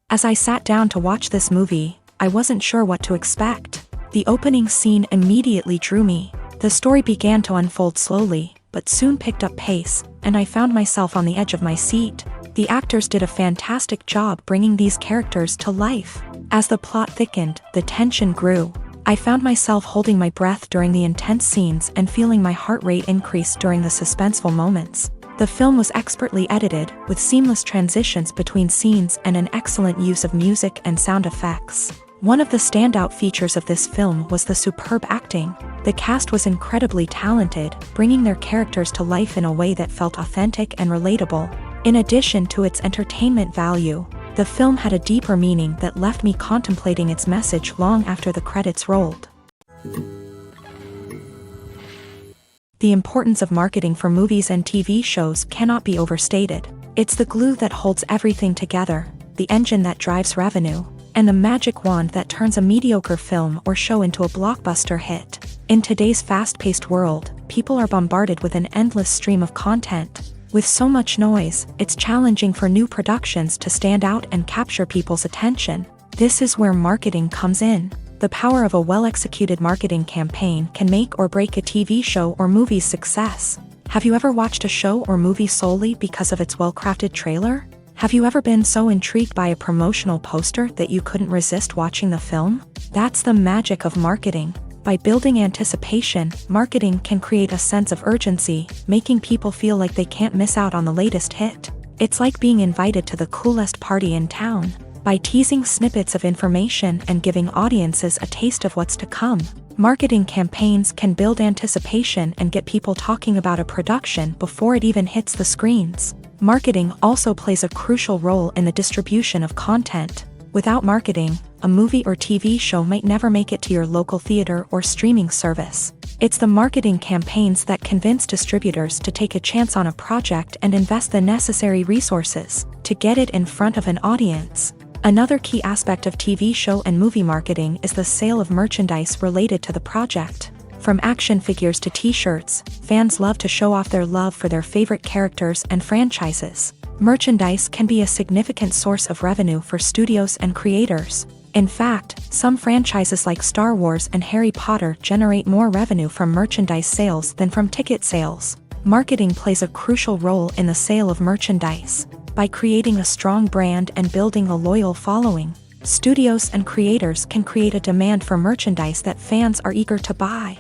As I sat down to watch this movie, I wasn't sure what to expect. The opening scene immediately drew me. The story began to unfold slowly, but soon picked up pace, and I found myself on the edge of my seat. The actors did a fantastic job bringing these characters to life. As the plot thickened, the tension grew. I found myself holding my breath during the intense scenes and feeling my heart rate increase during the suspenseful moments. The film was expertly edited, with seamless transitions between scenes and an excellent use of music and sound effects. One of the standout features of this film was the superb acting. The cast was incredibly talented, bringing their characters to life in a way that felt authentic and relatable. In addition to its entertainment value, the film had a deeper meaning that left me contemplating its message long after the credits rolled. The importance of marketing for movies and TV shows cannot be overstated. It's the glue that holds everything together, the engine that drives revenue, and the magic wand that turns a mediocre film or show into a blockbuster hit. In today's fast-paced world, people are bombarded with an endless stream of content. With so much noise, it's challenging for new productions to stand out and capture people's attention. This is where marketing comes in. The power of a well-executed marketing campaign can make or break a TV show or movie's success. Have you ever watched a show or movie solely because of its well-crafted trailer? Have you ever been so intrigued by a promotional poster that you couldn't resist watching the film? That's the magic of marketing. By building anticipation, marketing can create a sense of urgency, making people feel like they can't miss out on the latest hit. It's like being invited to the coolest party in town. By teasing snippets of information and giving audiences a taste of what's to come, marketing campaigns can build anticipation and get people talking about a production before it even hits the screens. Marketing also plays a crucial role in the distribution of content. Without marketing, a movie or TV show might never make it to your local theater or streaming service. It's the marketing campaigns that convince distributors to take a chance on a project and invest the necessary resources to get it in front of an audience. Another key aspect of TV show and movie marketing is the sale of merchandise related to the project. From action figures to t-shirts, fans love to show off their love for their favorite characters and franchises. Merchandise can be a significant source of revenue for studios and creators. In fact, some franchises like Star Wars and Harry Potter generate more revenue from merchandise sales than from ticket sales. Marketing plays a crucial role in the sale of merchandise. By creating a strong brand and building a loyal following, studios and creators can create a demand for merchandise that fans are eager to buy.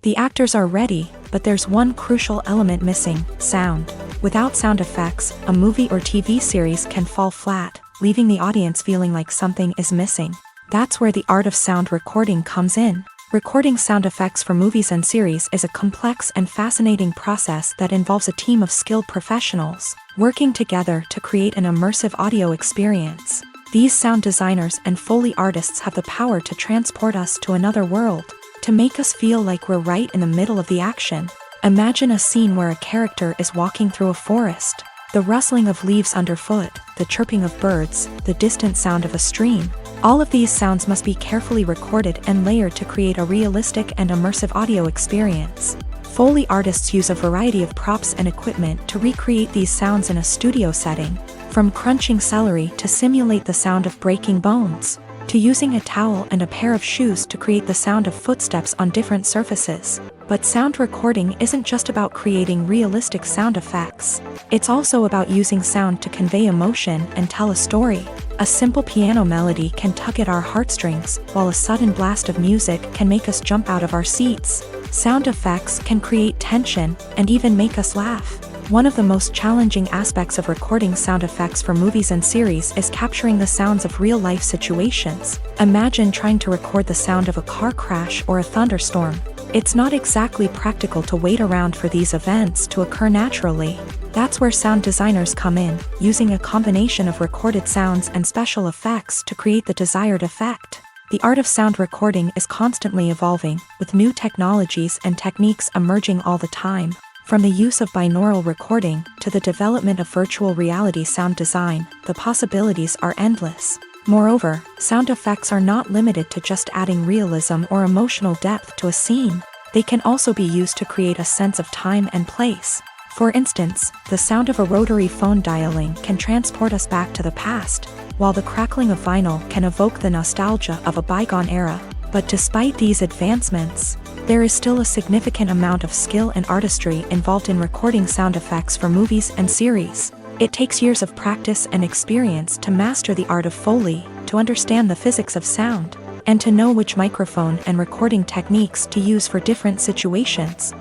The actors are ready, but there's one crucial element missing: sound. Without sound effects, a movie or TV series can fall flat, leaving the audience feeling like something is missing. That's where the art of sound recording comes in. Recording sound effects for movies and series is a complex and fascinating process that involves a team of skilled professionals working together to create an immersive audio experience. These sound designers and Foley artists have the power to transport us to another world, to make us feel like we're right in the middle of the action. Imagine a scene where a character is walking through a forest. The rustling of leaves underfoot, the chirping of birds, the distant sound of a stream. All of these sounds must be carefully recorded and layered to create a realistic and immersive audio experience. Foley artists use a variety of props and equipment to recreate these sounds in a studio setting, from crunching celery to simulate the sound of breaking bones. to using a towel and a pair of shoes to create the sound of footsteps on different surfaces. But sound recording isn't just about creating realistic sound effects. It's also about using sound to convey emotion and tell a story. A simple piano melody can tug at our heartstrings, while a sudden blast of music can make us jump out of our seats. Sound effects can create tension and even make us laugh. One of the most challenging aspects of recording sound effects for movies and series is capturing the sounds of real-life situations. Imagine trying to record the sound of a car crash or a thunderstorm. It's not exactly practical to wait around for these events to occur naturally. That's where sound designers come in, using a combination of recorded sounds and special effects to create the desired effect. The art of sound recording is constantly evolving, with new technologies and techniques emerging all the time. From the use of binaural recording to the development of virtual reality sound design, the possibilities are endless. Moreover, sound effects are not limited to just adding realism or emotional depth to a scene. They can also be used to create a sense of time and place. For instance, the sound of a rotary phone dialing can transport us back to the past, while the crackling of vinyl can evoke the nostalgia of a bygone era. But despite these advancements, there is still a significant amount of skill and artistry involved in recording sound effects for movies and series. It takes years of practice and experience to master the art of Foley, to understand the physics of sound, and to know which microphone and recording techniques to use for different situations.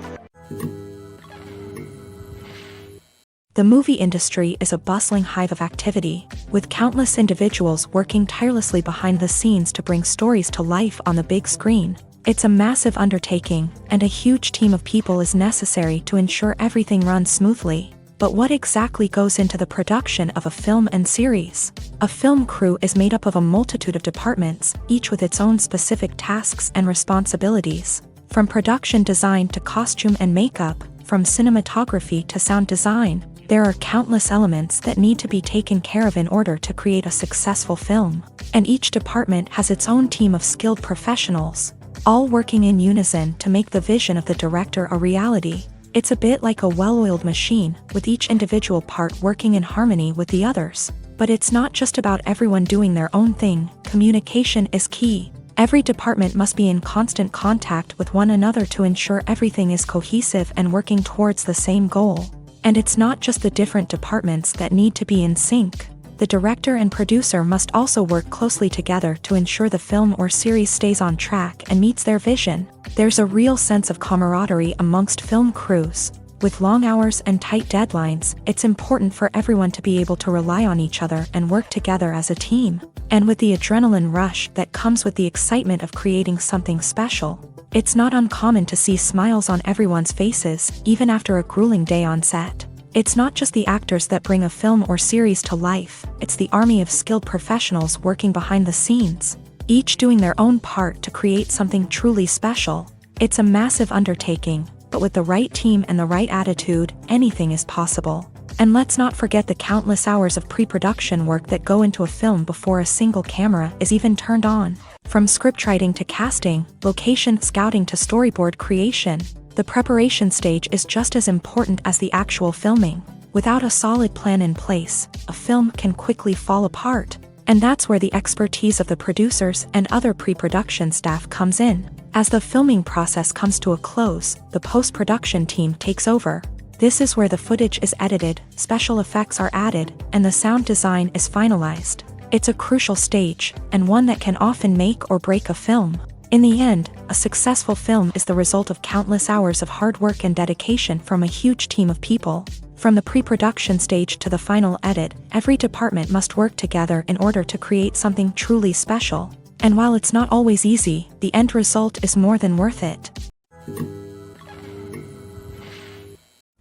The movie industry is a bustling hive of activity, with countless individuals working tirelessly behind the scenes to bring stories to life on the big screen. It's a massive undertaking, and a huge team of people is necessary to ensure everything runs smoothly. But what exactly goes into the production of a film and series? A film crew is made up of a multitude of departments, each with its own specific tasks and responsibilities. From production design to costume and makeup, from cinematography to sound design, there are countless elements that need to be taken care of in order to create a successful film. And each department has its own team of skilled professionals, all working in unison to make the vision of the director a reality. It's a bit like a well-oiled machine, with each individual part working in harmony with the others. But it's not just about everyone doing their own thing. Communication is key. Every department must be in constant contact with one another to ensure everything is cohesive and working towards the same goal. And it's not just the different departments that need to be in sync. The director and producer must also work closely together to ensure the film or series stays on track and meets their vision. There's a real sense of camaraderie amongst film crews. With long hours and tight deadlines, it's important for everyone to be able to rely on each other and work together as a team. And with the adrenaline rush that comes with the excitement of creating something special, it's not uncommon to see smiles on everyone's faces, even after a grueling day on set. It's not just the actors that bring a film or series to life, it's the army of skilled professionals working behind the scenes, each doing their own part to create something truly special. It's a massive undertaking, but with the right team and the right attitude, anything is possible. And let's not forget the countless hours of pre-production work that go into a film before a single camera is even turned on. From scriptwriting to casting, location scouting to storyboard creation, the preparation stage is just as important as the actual filming. Without a solid plan in place, a film can quickly fall apart. And that's where the expertise of the producers and other pre-production staff comes in. As the filming process comes to a close, the post-production team takes over. This is where the footage is edited, special effects are added, and the sound design is finalized. It's a crucial stage, and one that can often make or break a film. In the end, a successful film is the result of countless hours of hard work and dedication from a huge team of people. From the pre-production stage to the final edit, every department must work together in order to create something truly special. And while it's not always easy, the end result is more than worth it.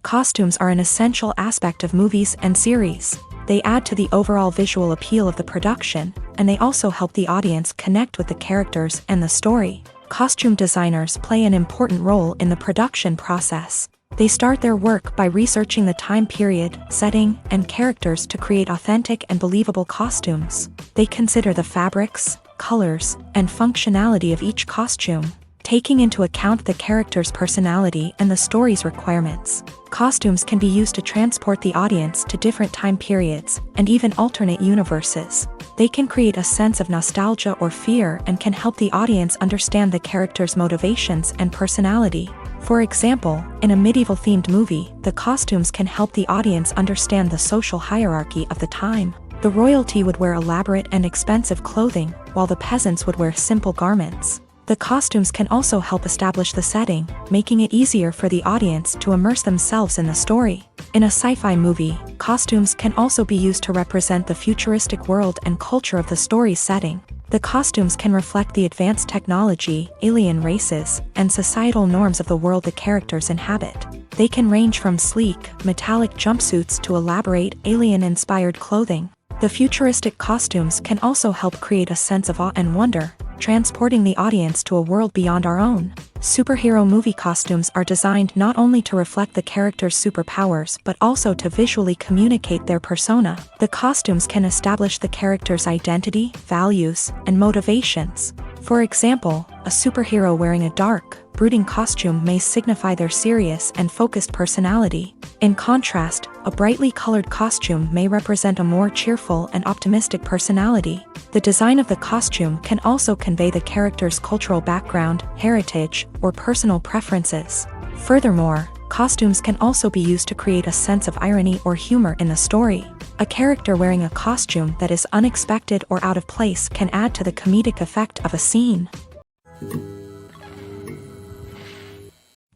Costumes are an essential aspect of movies and series. They add to the overall visual appeal of the production, and they also help the audience connect with the characters and the story. Costume designers play an important role in the production process. They start their work by researching the time period, setting, and characters to create authentic and believable costumes. They consider the fabrics, colors, and functionality of each costume, taking into account the character's personality and the story's requirements. Costumes can be used to transport the audience to different time periods, and even alternate universes. They can create a sense of nostalgia or fear and can help the audience understand the character's motivations and personality. For example, in a medieval-themed movie, the costumes can help the audience understand the social hierarchy of the time. The royalty would wear elaborate and expensive clothing, while the peasants would wear simple garments. The costumes can also help establish the setting, making it easier for the audience to immerse themselves in the story. In a sci-fi movie, costumes can also be used to represent the futuristic world and culture of the story's setting. The costumes can reflect the advanced technology, alien races, and societal norms of the world the characters inhabit. They can range from sleek, metallic jumpsuits to elaborate, alien-inspired clothing. The futuristic costumes can also help create a sense of awe and wonder, transporting the audience to a world beyond our own. Superhero movie costumes are designed not only to reflect the character's superpowers but also to visually communicate their persona. The costumes can establish the character's identity, values, and motivations. For example, a superhero wearing a dark, brooding costume may signify their serious and focused personality. In contrast, a brightly colored costume may represent a more cheerful and optimistic personality. The design of the costume can also convey the character's cultural background, heritage, or personal preferences. Furthermore, costumes can also be used to create a sense of irony or humor in the story. A character wearing a costume that is unexpected or out of place can add to the comedic effect of a scene.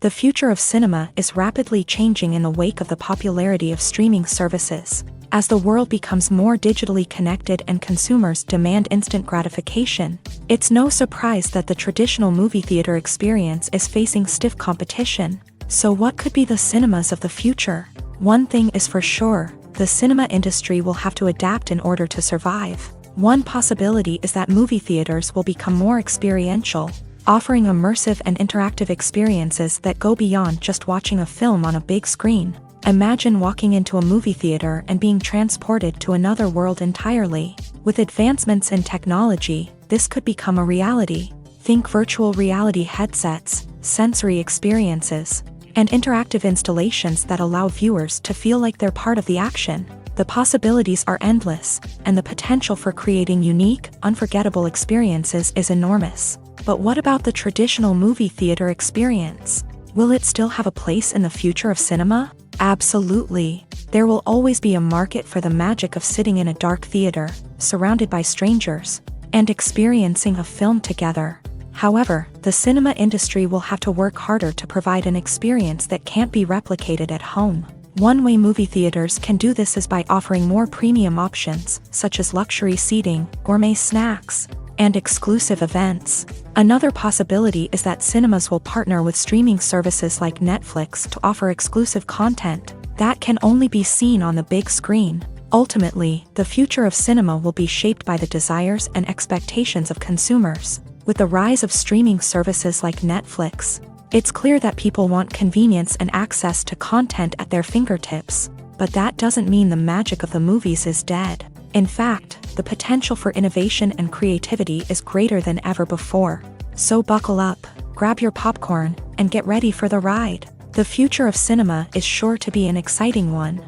The future of cinema is rapidly changing in the wake of the popularity of streaming services. As the world becomes more digitally connected and consumers demand instant gratification, it's no surprise that the traditional movie theater experience is facing stiff competition. So what could be the cinemas of the future? One thing is for sure, the cinema industry will have to adapt in order to survive. One possibility is that movie theaters will become more experiential, offering immersive and interactive experiences that go beyond just watching a film on a big screen. Imagine walking into a movie theater and being transported to another world entirely. With advancements in technology, this could become a reality. Think virtual reality headsets, sensory experiences, and interactive installations that allow viewers to feel like they're part of the action. The possibilities are endless, and the potential for creating unique, unforgettable experiences is enormous. But what about the traditional movie theater experience? Will it still have a place in the future of cinema? Absolutely. There will always be a market for the magic of sitting in a dark theater, surrounded by strangers, and experiencing a film together. However, the cinema industry will have to work harder to provide an experience that can't be replicated at home. One way movie theaters can do this is by offering more premium options, such as luxury seating, gourmet snacks, and exclusive events. Another possibility is that cinemas will partner with streaming services like Netflix to offer exclusive content that can only be seen on the big screen. Ultimately, the future of cinema will be shaped by the desires and expectations of consumers. With the rise of streaming services like Netflix, it's clear that people want convenience and access to content at their fingertips. But that doesn't mean the magic of the movies is dead. In fact, the potential for innovation and creativity is greater than ever before. So buckle up, grab your popcorn, and get ready for the ride. The future of cinema is sure to be an exciting one.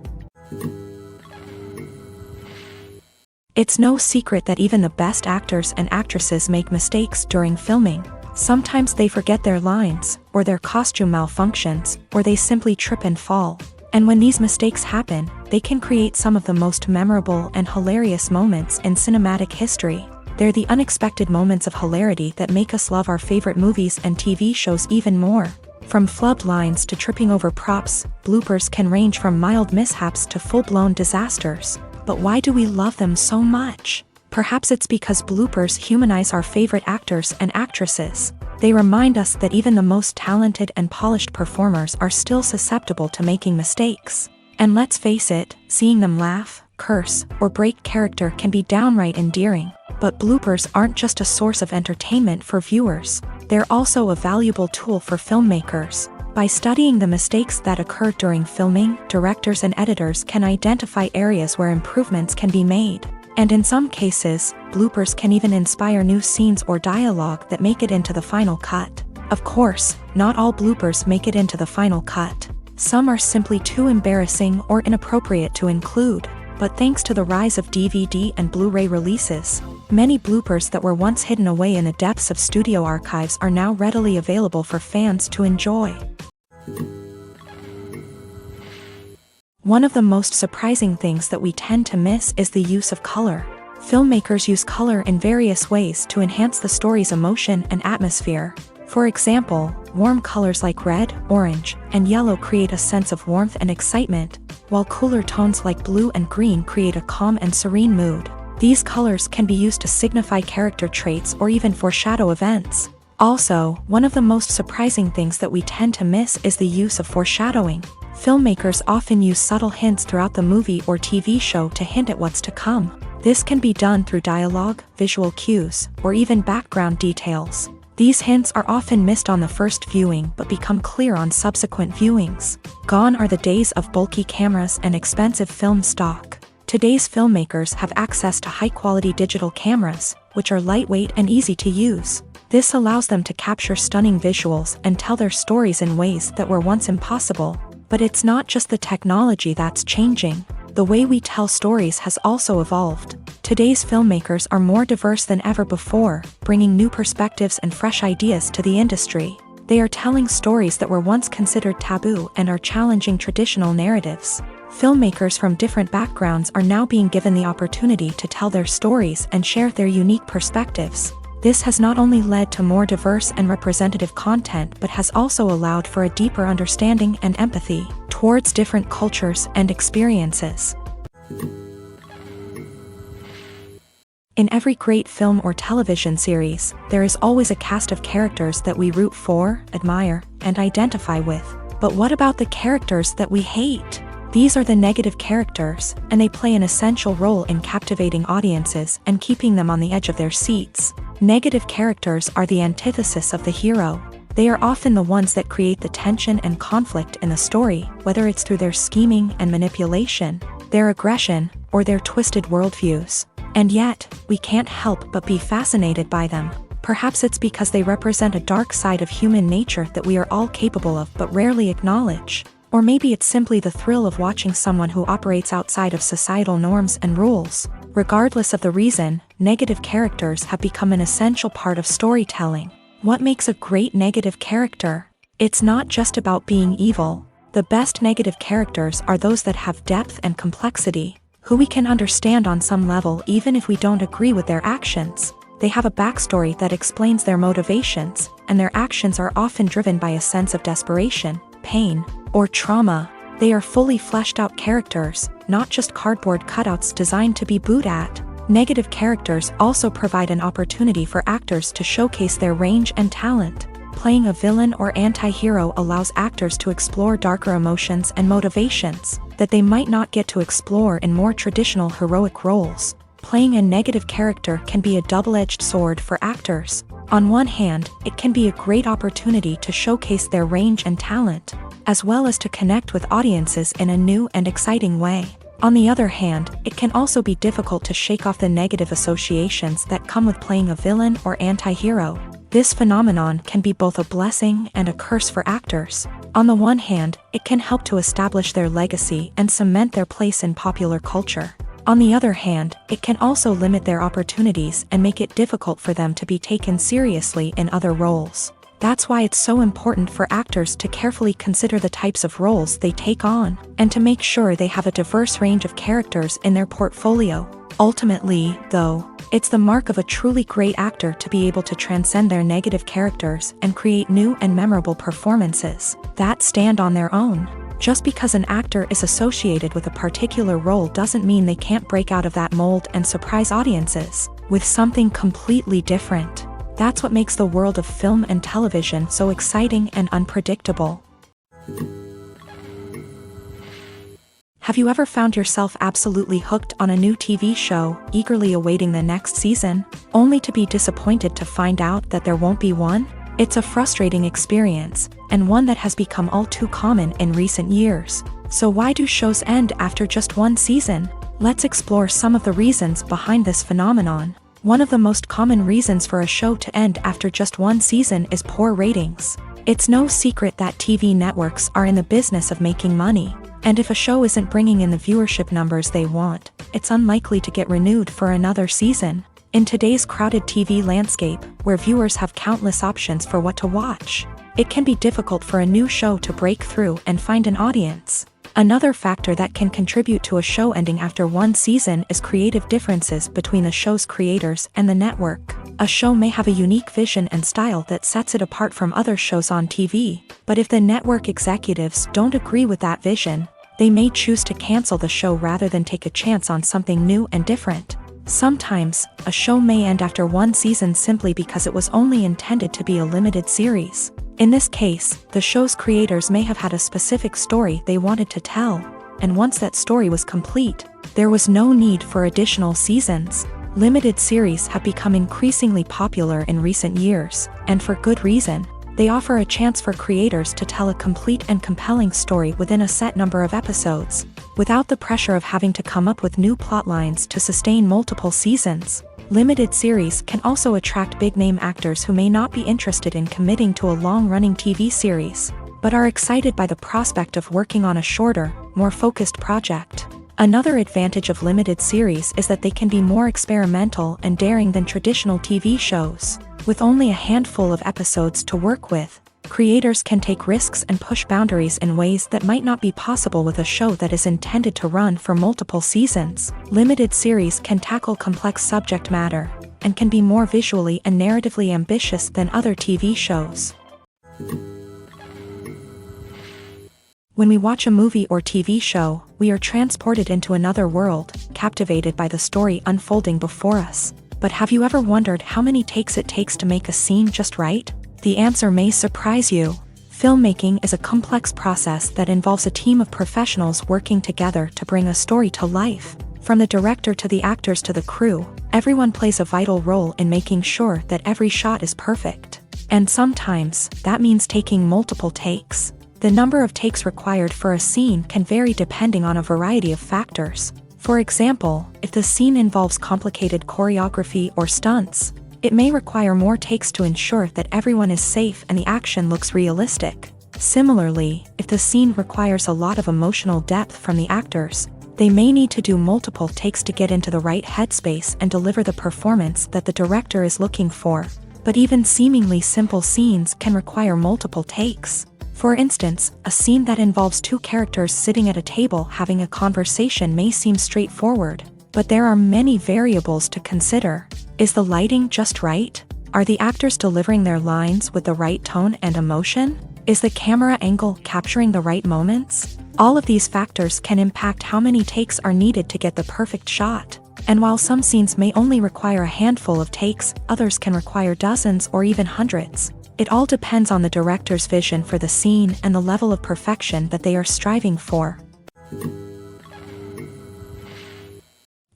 It's no secret that even the best actors and actresses make mistakes during filming. Sometimes they forget their lines, or their costume malfunctions, or they simply trip and fall. And when these mistakes happen, they can create some of the most memorable and hilarious moments in cinematic history. They're the unexpected moments of hilarity that make us love our favorite movies and TV shows even more. From flubbed lines to tripping over props, bloopers can range from mild mishaps to full-blown disasters. But why do we love them so much? Perhaps it's because bloopers humanize our favorite actors and actresses. They remind us that even the most talented and polished performers are still susceptible to making mistakes. And let's face it, seeing them laugh, curse, or break character can be downright endearing. But bloopers aren't just a source of entertainment for viewers. They're also a valuable tool for filmmakers. By studying the mistakes that occur during filming, directors and editors can identify areas where improvements can be made. And in some cases, bloopers can even inspire new scenes or dialogue that make it into the final cut. Of course, not all bloopers make it into the final cut. Some are simply too embarrassing or inappropriate to include. But thanks to the rise of DVD and Blu-ray releases, many bloopers that were once hidden away in the depths of studio archives are now readily available for fans to enjoy. One of the most surprising things that we tend to miss is the use of color. Filmmakers use color in various ways to enhance the story's emotion and atmosphere. For example, warm colors like red, orange, and yellow create a sense of warmth and excitement, while cooler tones like blue and green create a calm and serene mood. These colors can be used to signify character traits or even foreshadow events. Also, one of the most surprising things that we tend to miss is the use of foreshadowing. Filmmakers often use subtle hints throughout the movie or TV show to hint at what's to come. This can be done through dialogue, visual cues, or even background details. These hints are often missed on the first viewing but become clear on subsequent viewings. Gone are the days of bulky cameras and expensive film stock. Today's filmmakers have access to high-quality digital cameras, which are lightweight and easy to use. This allows them to capture stunning visuals and tell their stories in ways that were once impossible. But it's not just the technology that's changing. The way we tell stories has also evolved. Today's filmmakers are more diverse than ever before, bringing new perspectives and fresh ideas to the industry. They are telling stories that were once considered taboo and are challenging traditional narratives. Filmmakers from different backgrounds are now being given the opportunity to tell their stories and share their unique perspectives. This has not only led to more diverse and representative content but has also allowed for a deeper understanding and empathy towards different cultures and experiences. In every great film or television series, there is always a cast of characters that we root for, admire, and identify with. But what about the characters that we hate? These are the negative characters, and they play an essential role in captivating audiences and keeping them on the edge of their seats. Negative characters are the antithesis of the hero. They are often the ones that create the tension and conflict in the story, whether it's through their scheming and manipulation, their aggression, or their twisted worldviews. And yet, we can't help but be fascinated by them. Perhaps it's because they represent a dark side of human nature that we are all capable of but rarely acknowledge. Or maybe it's simply the thrill of watching someone who operates outside of societal norms and rules. Regardless of the reason, negative characters have become an essential part of storytelling. What makes a great negative character? It's not just about being evil. The best negative characters are those that have depth and complexity, who we can understand on some level even if we don't agree with their actions. They have a backstory that explains their motivations, and their actions are often driven by a sense of desperation, pain, or trauma. They are fully fleshed out characters, not just cardboard cutouts designed to be booed at. Negative characters also provide an opportunity for actors to showcase their range and talent. Playing a villain or anti-hero allows actors to explore darker emotions and motivations that they might not get to explore in more traditional heroic roles. Playing a negative character can be a double-edged sword for actors. On one hand, it can be a great opportunity to showcase their range and talent, as well as to connect with audiences in a new and exciting way. On the other hand, it can also be difficult to shake off the negative associations that come with playing a villain or anti-hero. This phenomenon can be both a blessing and a curse for actors. On the one hand, it can help to establish their legacy and cement their place in popular culture. On the other hand, it can also limit their opportunities and make it difficult for them to be taken seriously in other roles. That's why it's so important for actors to carefully consider the types of roles they take on, and to make sure they have a diverse range of characters in their portfolio. Ultimately, though, it's the mark of a truly great actor to be able to transcend their negative characters and create new and memorable performances that stand on their own. Just because an actor is associated with a particular role doesn't mean they can't break out of that mold and surprise audiences with something completely different. That's what makes the world of film and television so exciting and unpredictable. Have you ever found yourself absolutely hooked on a new TV show, eagerly awaiting the next season, only to be disappointed to find out that there won't be one? It's a frustrating experience, and one that has become all too common in recent years. So why do shows end after just one season? Let's explore some of the reasons behind this phenomenon. One of the most common reasons for a show to end after just one season is poor ratings. It's no secret that TV networks are in the business of making money. And if a show isn't bringing in the viewership numbers they want, it's unlikely to get renewed for another season. In today's crowded TV landscape, where viewers have countless options for what to watch, it can be difficult for a new show to break through and find an audience. Another factor that can contribute to a show ending after one season is creative differences between the show's creators and the network. A show may have a unique vision and style that sets it apart from other shows on TV, but if the network executives don't agree with that vision, they may choose to cancel the show rather than take a chance on something new and different. Sometimes, a show may end after one season simply because it was only intended to be a limited series. In this case, the show's creators may have had a specific story they wanted to tell, and once that story was complete, there was no need for additional seasons. Limited series have become increasingly popular in recent years, and for good reason. They offer a chance for creators to tell a complete and compelling story within a set number of episodes, without the pressure of having to come up with new plot lines to sustain multiple seasons. Limited series can also attract big-name actors who may not be interested in committing to a long-running TV series, but are excited by the prospect of working on a shorter, more focused project. Another advantage of limited series is that they can be more experimental and daring than traditional TV shows. With only a handful of episodes to work with, creators can take risks and push boundaries in ways that might not be possible with a show that is intended to run for multiple seasons. Limited series can tackle complex subject matter, and can be more visually and narratively ambitious than other TV shows. When we watch a movie or TV show, we are transported into another world, captivated by the story unfolding before us. But have you ever wondered how many takes it takes to make a scene just right? The answer may surprise you. Filmmaking is a complex process that involves a team of professionals working together to bring a story to life. From the director to the actors to the crew, everyone plays a vital role in making sure that every shot is perfect. And sometimes, that means taking multiple takes. The number of takes required for a scene can vary depending on a variety of factors. For example, if the scene involves complicated choreography or stunts, it may require more takes to ensure that everyone is safe and the action looks realistic. Similarly, if the scene requires a lot of emotional depth from the actors, they may need to do multiple takes to get into the right headspace and deliver the performance that the director is looking for. But even seemingly simple scenes can require multiple takes. For instance, a scene that involves two characters sitting at a table having a conversation may seem straightforward, but there are many variables to consider. Is the lighting just right? Are the actors delivering their lines with the right tone and emotion? Is the camera angle capturing the right moments? All of these factors can impact how many takes are needed to get the perfect shot. And while some scenes may only require a handful of takes, others can require dozens or even hundreds. It all depends on the director's vision for the scene and the level of perfection that they are striving for.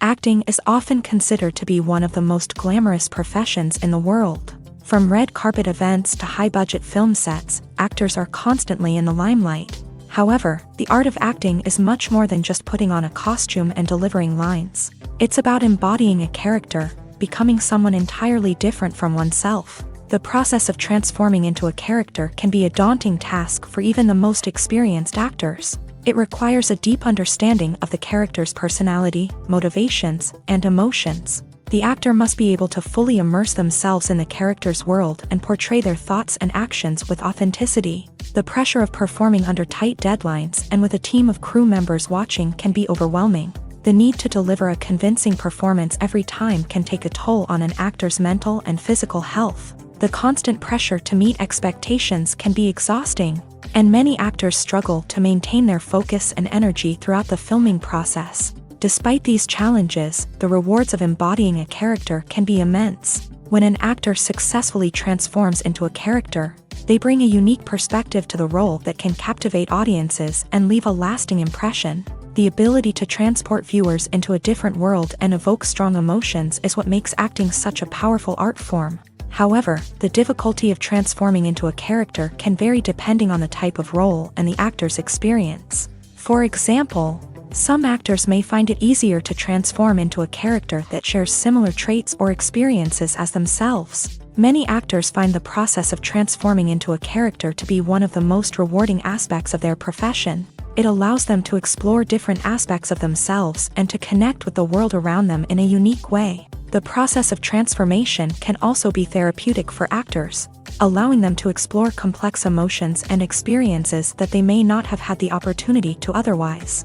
Acting is often considered to be one of the most glamorous professions in the world. From red carpet events to high-budget film sets, actors are constantly in the limelight. However, the art of acting is much more than just putting on a costume and delivering lines. It's about embodying a character, becoming someone entirely different from oneself. The process of transforming into a character can be a daunting task for even the most experienced actors. It requires a deep understanding of the character's personality, motivations, and emotions. The actor must be able to fully immerse themselves in the character's world and portray their thoughts and actions with authenticity. The pressure of performing under tight deadlines and with a team of crew members watching can be overwhelming. The need to deliver a convincing performance every time can take a toll on an actor's mental and physical health. The constant pressure to meet expectations can be exhausting, and many actors struggle to maintain their focus and energy throughout the filming process. Despite these challenges, the rewards of embodying a character can be immense. When an actor successfully transforms into a character, they bring a unique perspective to the role that can captivate audiences and leave a lasting impression. The ability to transport viewers into a different world and evoke strong emotions is what makes acting such a powerful art form. However, the difficulty of transforming into a character can vary depending on the type of role and the actor's experience. For example, some actors may find it easier to transform into a character that shares similar traits or experiences as themselves. Many actors find the process of transforming into a character to be one of the most rewarding aspects of their profession. It allows them to explore different aspects of themselves and to connect with the world around them in a unique way. The process of transformation can also be therapeutic for actors, allowing them to explore complex emotions and experiences that they may not have had the opportunity to otherwise.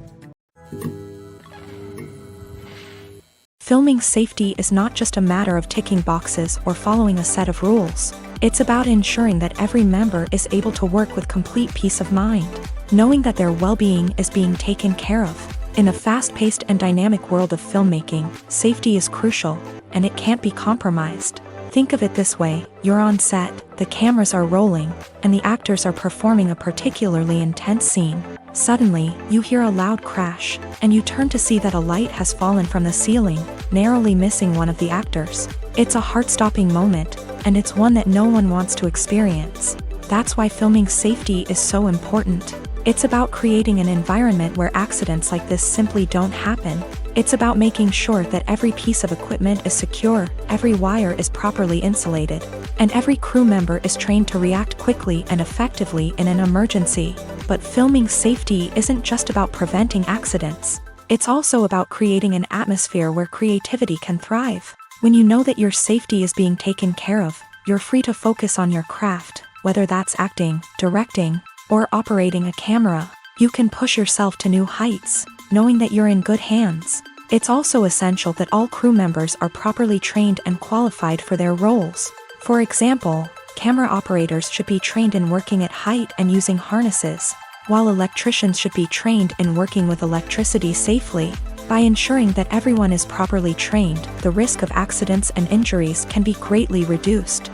Filming safety is not just a matter of ticking boxes or following a set of rules. It's about ensuring that every member is able to work with complete peace of mind, knowing that their well-being is being taken care of. In a fast-paced and dynamic world of filmmaking, safety is crucial, and it can't be compromised. Think of it this way: you're on set, the cameras are rolling, and the actors are performing a particularly intense scene. Suddenly, you hear a loud crash, and you turn to see that a light has fallen from the ceiling, narrowly missing one of the actors. It's a heart-stopping moment, and it's one that no one wants to experience. That's why filming safety is so important. It's about creating an environment where accidents like this simply don't happen. It's about making sure that every piece of equipment is secure, every wire is properly insulated, and every crew member is trained to react quickly and effectively in an emergency. But filming safety isn't just about preventing accidents. It's also about creating an atmosphere where creativity can thrive. When you know that your safety is being taken care of, you're free to focus on your craft, whether that's acting, directing, or operating a camera. You can push yourself to new heights, knowing that you're in good hands. It's also essential that all crew members are properly trained and qualified for their roles. For example, camera operators should be trained in working at height and using harnesses, while electricians should be trained in working with electricity safely. By ensuring that everyone is properly trained, the risk of accidents and injuries can be greatly reduced.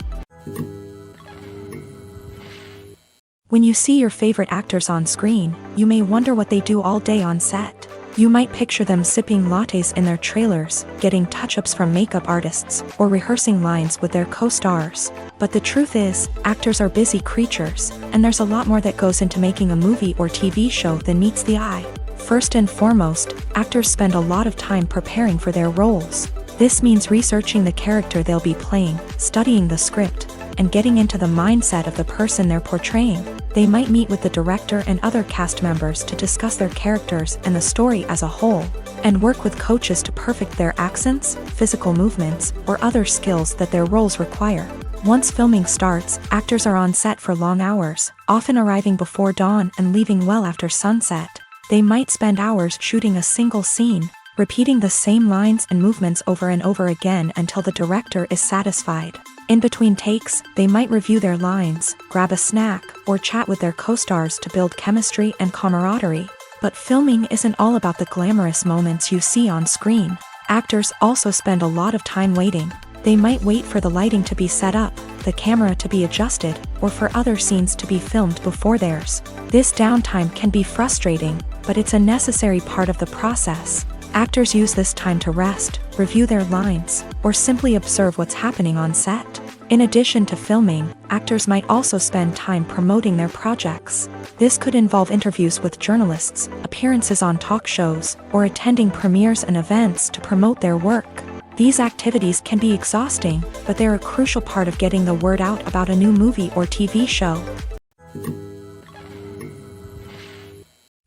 When you see your favorite actors on screen, you may wonder what they do all day on set. You might picture them sipping lattes in their trailers, getting touch-ups from makeup artists, or rehearsing lines with their co-stars. But the truth is, actors are busy creatures, and there's a lot more that goes into making a movie or TV show than meets the eye. First and foremost, actors spend a lot of time preparing for their roles. This means researching the character they'll be playing, studying the script, and getting into the mindset of the person they're portraying. They might meet with the director and other cast members to discuss their characters and the story as a whole, and work with coaches to perfect their accents, physical movements, or other skills that their roles require. Once filming starts, actors are on set for long hours, often arriving before dawn and leaving well after sunset. They might spend hours shooting a single scene, repeating the same lines and movements over and over again until the director is satisfied. In between takes, they might review their lines, grab a snack, or chat with their co-stars to build chemistry and camaraderie. But filming isn't all about the glamorous moments you see on screen. Actors also spend a lot of time waiting. They might wait for the lighting to be set up, the camera to be adjusted, or for other scenes to be filmed before theirs. This downtime can be frustrating, but it's a necessary part of the process. Actors use this time to rest, review their lines, or simply observe what's happening on set. In addition to filming, actors might also spend time promoting their projects. This could involve interviews with journalists, appearances on talk shows, or attending premieres and events to promote their work. These activities can be exhausting, but they're a crucial part of getting the word out about a new movie or TV show.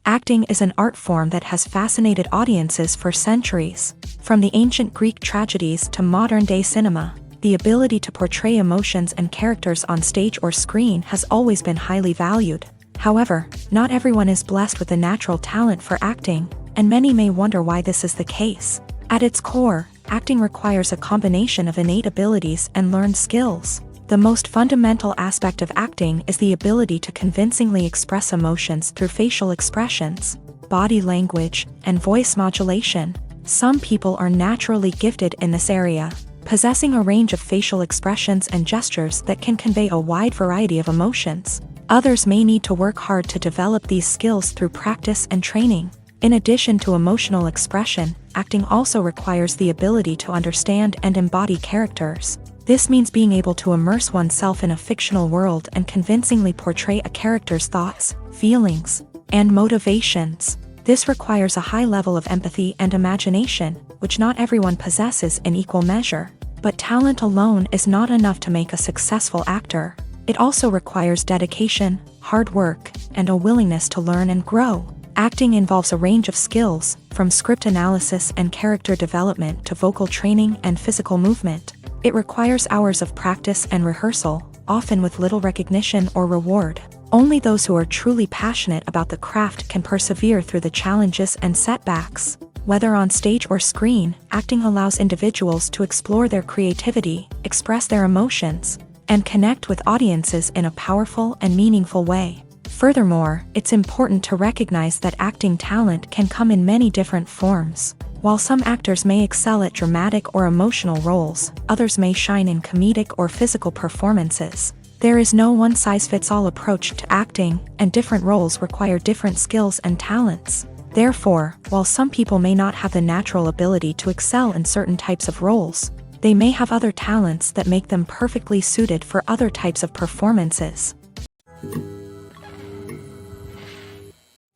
Acting is an art form that has fascinated audiences for centuries. From the ancient Greek tragedies to modern-day cinema, the ability to portray emotions and characters on stage or screen has always been highly valued. However, not everyone is blessed with a natural talent for acting, and many may wonder why this is the case. At its core, acting requires a combination of innate abilities and learned skills. The most fundamental aspect of acting is the ability to convincingly express emotions through facial expressions, body language, and voice modulation. Some people are naturally gifted in this area, possessing a range of facial expressions and gestures that can convey a wide variety of emotions. Others may need to work hard to develop these skills through practice and training. In addition to emotional expression, acting also requires the ability to understand and embody characters. This means being able to immerse oneself in a fictional world and convincingly portray a character's thoughts, feelings, and motivations. This requires a high level of empathy and imagination, which not everyone possesses in equal measure. But talent alone is not enough to make a successful actor. It also requires dedication, hard work, and a willingness to learn and grow. Acting involves a range of skills, from script analysis and character development to vocal training and physical movement. It requires hours of practice and rehearsal, often with little recognition or reward. Only those who are truly passionate about the craft can persevere through the challenges and setbacks. Whether on stage or screen, acting allows individuals to explore their creativity, express their emotions, and connect with audiences in a powerful and meaningful way. Furthermore, it's important to recognize that acting talent can come in many different forms. While some actors may excel at dramatic or emotional roles, others may shine in comedic or physical performances. There is no one-size-fits-all approach to acting, and different roles require different skills and talents. Therefore, while some people may not have the natural ability to excel in certain types of roles, they may have other talents that make them perfectly suited for other types of performances.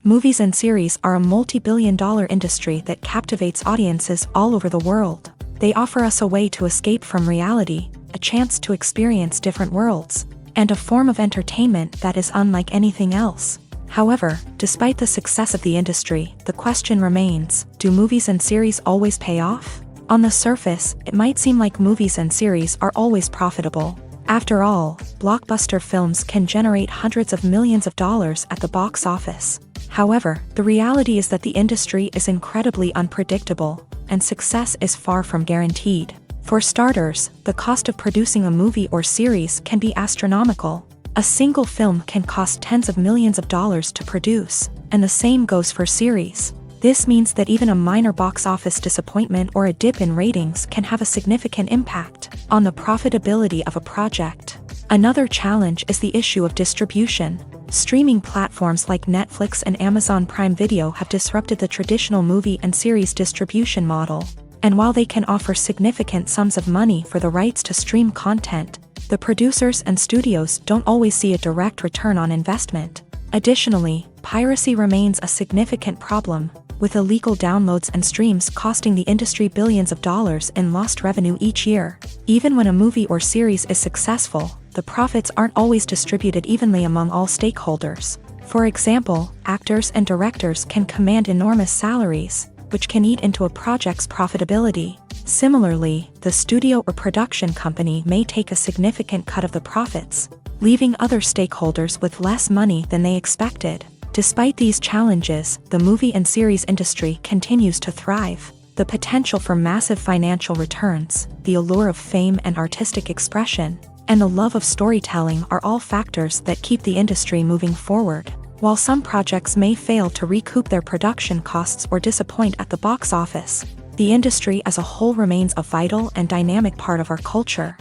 Movies and series are a multi-billion-dollar industry that captivates audiences all over the world. They offer us a way to escape from reality, a chance to experience different worlds, and a form of entertainment that is unlike anything else. However, despite the success of the industry, the question remains, do movies and series always pay off? On the surface, it might seem like movies and series are always profitable. After all, blockbuster films can generate hundreds of millions of dollars at the box office. However, the reality is that the industry is incredibly unpredictable, and success is far from guaranteed. For starters, the cost of producing a movie or series can be astronomical. A single film can cost tens of millions of dollars to produce, and the same goes for series. This means that even a minor box office disappointment or a dip in ratings can have a significant impact on the profitability of a project. Another challenge is the issue of distribution. Streaming platforms like Netflix and Amazon Prime Video have disrupted the traditional movie and series distribution model. And while they can offer significant sums of money for the rights to stream content, the producers and studios don't always see a direct return on investment. Additionally, piracy remains a significant problem, with illegal downloads and streams costing the industry billions of dollars in lost revenue each year. Even when a movie or series is successful, the profits aren't always distributed evenly among all stakeholders. For example, actors and directors can command enormous salaries, which can eat into a project's profitability. Similarly, the studio or production company may take a significant cut of the profits, leaving other stakeholders with less money than they expected. Despite these challenges, the movie and series industry continues to thrive. The potential for massive financial returns, the allure of fame and artistic expression, and the love of storytelling are all factors that keep the industry moving forward. While some projects may fail to recoup their production costs or disappoint at the box office, the industry as a whole remains a vital and dynamic part of our culture.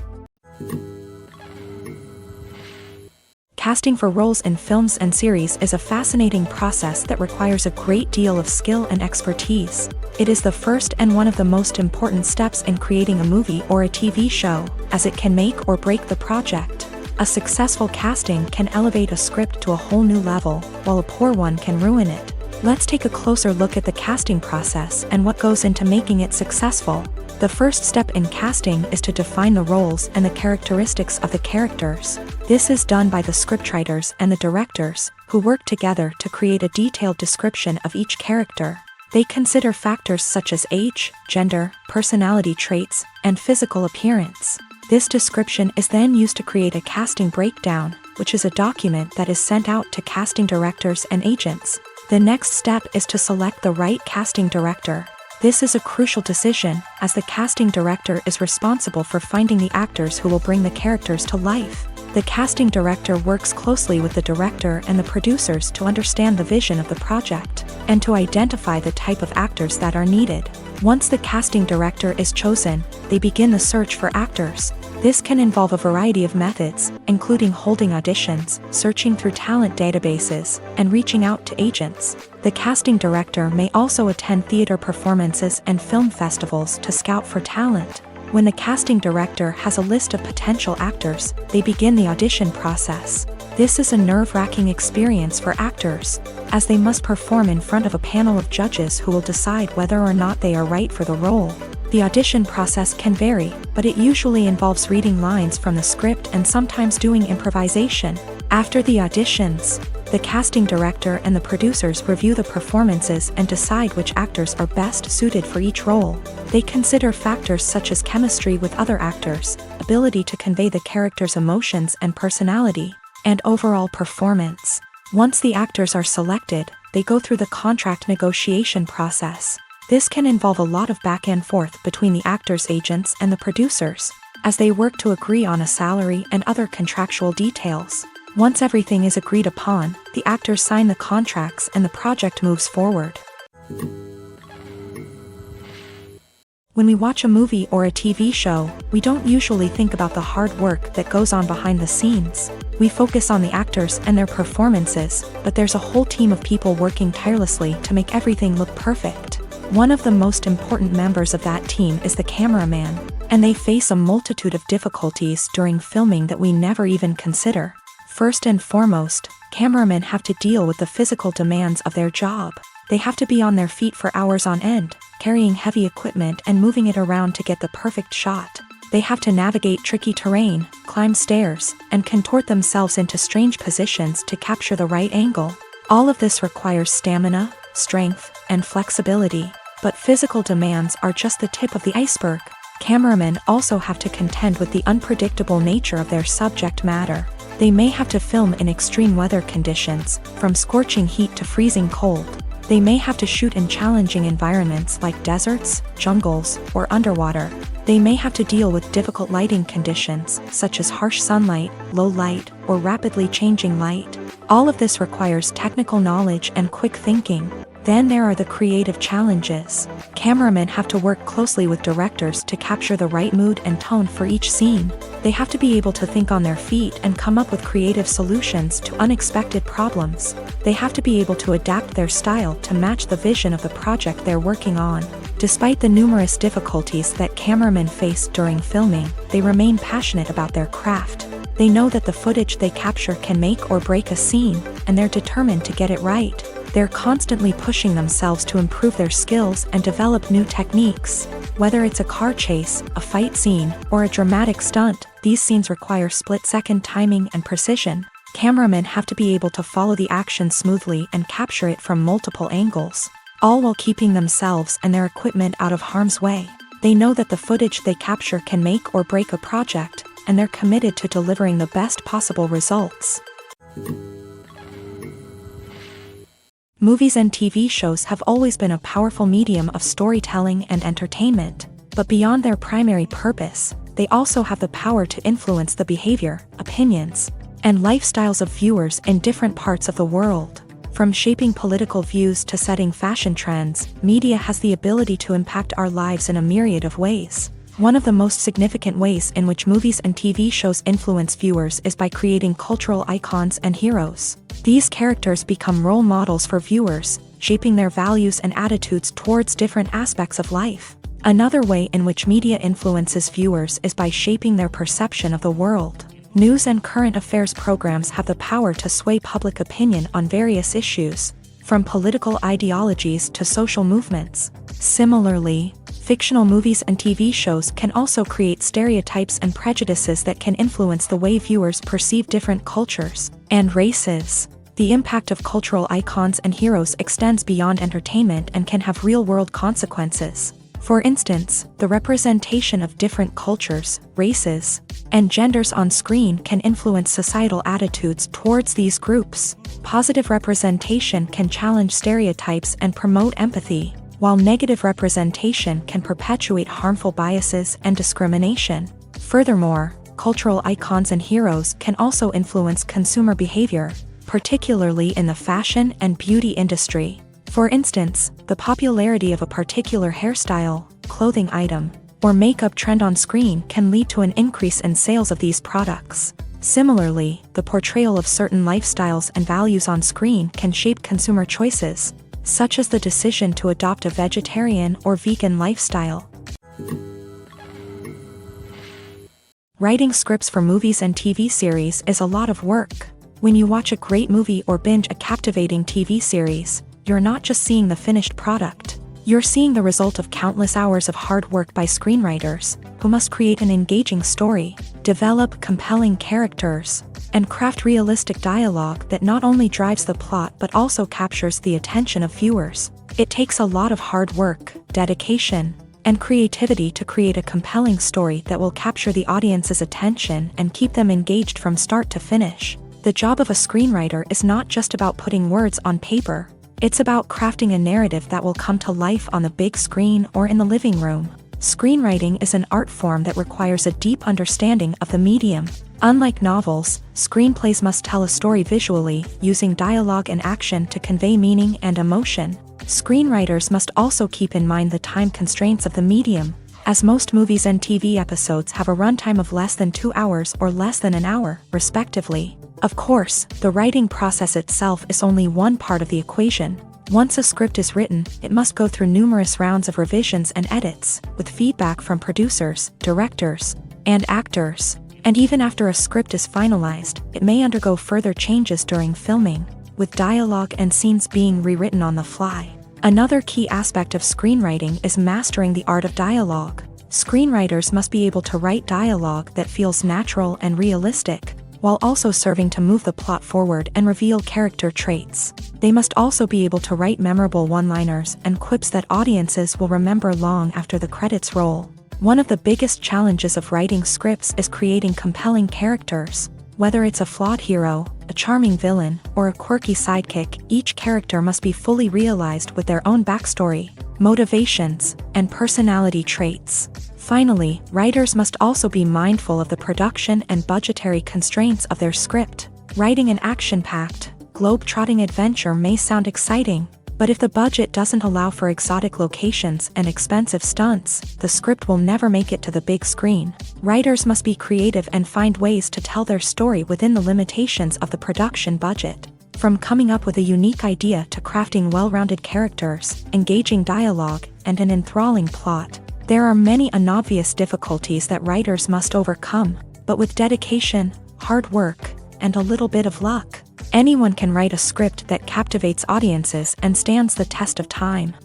Casting for roles in films and series is a fascinating process that requires a great deal of skill and expertise. It is the first and one of the most important steps in creating a movie or a TV show, as it can make or break the project. A successful casting can elevate a script to a whole new level, while a poor one can ruin it. Let's take a closer look at the casting process and what goes into making it successful. The first step in casting is to define the roles and the characteristics of the characters. This is done by the scriptwriters and the directors, who work together to create a detailed description of each character. They consider factors such as age, gender, personality traits, and physical appearance. This description is then used to create a casting breakdown, which is a document that is sent out to casting directors and agents. The next step is to select the right casting director. This is a crucial decision, as the casting director is responsible for finding the actors who will bring the characters to life. The casting director works closely with the director and the producers to understand the vision of the project, and to identify the type of actors that are needed. Once the casting director is chosen, they begin the search for actors. This can involve a variety of methods, including holding auditions, searching through talent databases, and reaching out to agents. The casting director may also attend theater performances and film festivals to scout for talent. When the casting director has a list of potential actors, they begin the audition process. This is a nerve-wracking experience for actors, as they must perform in front of a panel of judges who will decide whether or not they are right for the role. The audition process can vary, but it usually involves reading lines from the script and sometimes doing improvisation. After the auditions, The casting director and the producers review the performances and decide which actors are best suited for each role. They consider factors such as chemistry with other actors, ability to convey the character's emotions and personality, and overall performance. Once the actors are selected, they go through the contract negotiation process. This can involve a lot of back and forth between the actors' agents and the producers, as they work to agree on a salary and other contractual details. Once everything is agreed upon, the actors sign the contracts and the project moves forward. When we watch a movie or a TV show, we don't usually think about the hard work that goes on behind the scenes. We focus on the actors and their performances, but there's a whole team of people working tirelessly to make everything look perfect. One of the most important members of that team is the cameraman, and they face a multitude of difficulties during filming that we never even consider. First and foremost, cameramen have to deal with the physical demands of their job. They have to be on their feet for hours on end, carrying heavy equipment and moving it around to get the perfect shot. They have to navigate tricky terrain, climb stairs, and contort themselves into strange positions to capture the right angle. All of this requires stamina, strength, and flexibility. But physical demands are just the tip of the iceberg. Cameramen also have to contend with the unpredictable nature of their subject matter. They may have to film in extreme weather conditions, from scorching heat to freezing cold. They may have to shoot in challenging environments like deserts, jungles, or underwater. They may have to deal with difficult lighting conditions, such as harsh sunlight, low light, or rapidly changing light. All of this requires technical knowledge and quick thinking. Then there are the creative challenges. Cameramen have to work closely with directors to capture the right mood and tone for each scene. They have to be able to think on their feet and come up with creative solutions to unexpected problems. They have to be able to adapt their style to match the vision of the project they're working on. Despite the numerous difficulties that cameramen face during filming, they remain passionate about their craft. They know that the footage they capture can make or break a scene, and they're determined to get it right. They're constantly pushing themselves to improve their skills and develop new techniques. Whether it's a car chase, a fight scene, or a dramatic stunt, these scenes require split-second timing and precision. Cameramen have to be able to follow the action smoothly and capture it from multiple angles, all while keeping themselves and their equipment out of harm's way. They know that the footage they capture can make or break a project, and they're committed to delivering the best possible results. Movies and TV shows have always been a powerful medium of storytelling and entertainment, but beyond their primary purpose, they also have the power to influence the behavior, opinions, and lifestyles of viewers in different parts of the world. From shaping political views to setting fashion trends, media has the ability to impact our lives in a myriad of ways. One of the most significant ways in which movies and TV shows influence viewers is by creating cultural icons and heroes. These characters become role models for viewers, shaping their values and attitudes towards different aspects of life. Another way in which media influences viewers is by shaping their perception of the world. News and current affairs programs have the power to sway public opinion on various issues, from political ideologies to social movements. Similarly, fictional movies and TV shows can also create stereotypes and prejudices that can influence the way viewers perceive different cultures and races. The impact of cultural icons and heroes extends beyond entertainment and can have real-world consequences. For instance, the representation of different cultures, races, and genders on screen can influence societal attitudes towards these groups. Positive representation can challenge stereotypes and promote empathy, while negative representation can perpetuate harmful biases and discrimination. Furthermore, cultural icons and heroes can also influence consumer behavior, particularly in the fashion and beauty industry. For instance, the popularity of a particular hairstyle, clothing item, or makeup trend on screen can lead to an increase in sales of these products. Similarly, the portrayal of certain lifestyles and values on screen can shape consumer choices, such as the decision to adopt a vegetarian or vegan lifestyle. Writing scripts for movies and TV series is a lot of work. When you watch a great movie or binge a captivating TV series, you're not just seeing the finished product. You're seeing the result of countless hours of hard work by screenwriters, who must create an engaging story, develop compelling characters, and craft realistic dialogue that not only drives the plot but also captures the attention of viewers. It takes a lot of hard work, dedication, and creativity to create a compelling story that will capture the audience's attention and keep them engaged from start to finish. The job of a screenwriter is not just about putting words on paper. It's about crafting a narrative that will come to life on the big screen or in the living room. Screenwriting is an art form that requires a deep understanding of the medium. Unlike novels, screenplays must tell a story visually, using dialogue and action to convey meaning and emotion. Screenwriters must also keep in mind the time constraints of the medium, as most movies and TV episodes have a runtime of less than 2 hours or less than an hour, respectively. Of course, the writing process itself is only one part of the equation. Once a script is written, it must go through numerous rounds of revisions and edits, with feedback from producers, directors, and actors. And even after a script is finalized, it may undergo further changes during filming, with dialogue and scenes being rewritten on the fly. Another key aspect of screenwriting is mastering the art of dialogue. Screenwriters must be able to write dialogue that feels natural and realistic, while also serving to move the plot forward and reveal character traits. They must also be able to write memorable one-liners and quips that audiences will remember long after the credits roll. One of the biggest challenges of writing scripts is creating compelling characters. Whether it's a flawed hero, a charming villain, or a quirky sidekick, each character must be fully realized with their own backstory, motivations, and personality traits. Finally, writers must also be mindful of the production and budgetary constraints of their script. Writing an action-packed, globe-trotting adventure may sound exciting, but if the budget doesn't allow for exotic locations and expensive stunts, the script will never make it to the big screen. Writers must be creative and find ways to tell their story within the limitations of the production budget. From coming up with a unique idea to crafting well-rounded characters, engaging dialogue, and an enthralling plot, there are many unobvious difficulties that writers must overcome, but with dedication, hard work, and a little bit of luck, anyone can write a script that captivates audiences and stands the test of time.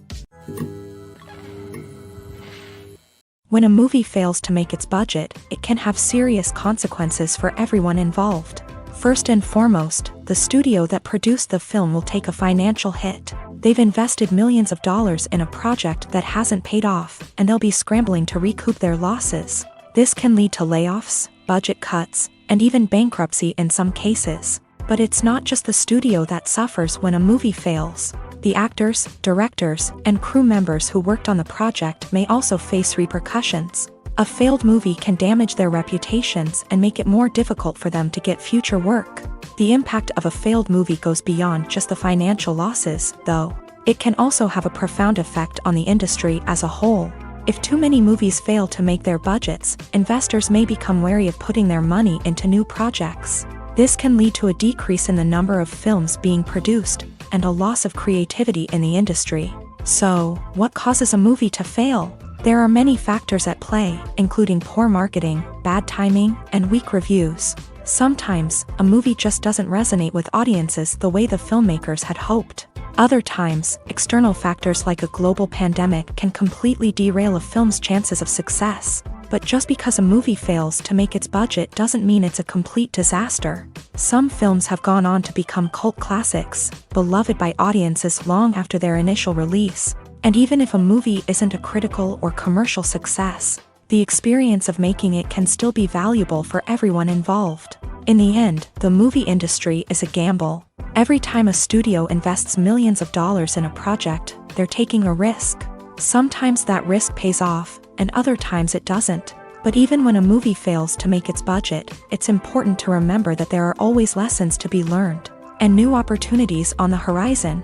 When a movie fails to make its budget, it can have serious consequences for everyone involved. First and foremost, the studio that produced the film will take a financial hit. They've invested millions of dollars in a project that hasn't paid off, and they'll be scrambling to recoup their losses. This can lead to layoffs, budget cuts, and even bankruptcy in some cases. But it's not just the studio that suffers when a movie fails. The actors, directors, and crew members who worked on the project may also face repercussions. A failed movie can damage their reputations and make it more difficult for them to get future work. The impact of a failed movie goes beyond just the financial losses, though. It can also have a profound effect on the industry as a whole. If too many movies fail to make their budgets, investors may become wary of putting their money into new projects. This can lead to a decrease in the number of films being produced, and a loss of creativity in the industry. So, what causes a movie to fail? There are many factors at play, including poor marketing, bad timing, and weak reviews. Sometimes, a movie just doesn't resonate with audiences the way the filmmakers had hoped. Other times, external factors like a global pandemic can completely derail a film's chances of success. But just because a movie fails to make its budget doesn't mean it's a complete disaster. Some films have gone on to become cult classics, beloved by audiences long after their initial release. And even if a movie isn't a critical or commercial success, the experience of making it can still be valuable for everyone involved. In the end, the movie industry is a gamble. Every time a studio invests millions of dollars in a project, they're taking a risk. Sometimes that risk pays off, and other times it doesn't. But even when a movie fails to make its budget, it's important to remember that there are always lessons to be learned, and new opportunities on the horizon.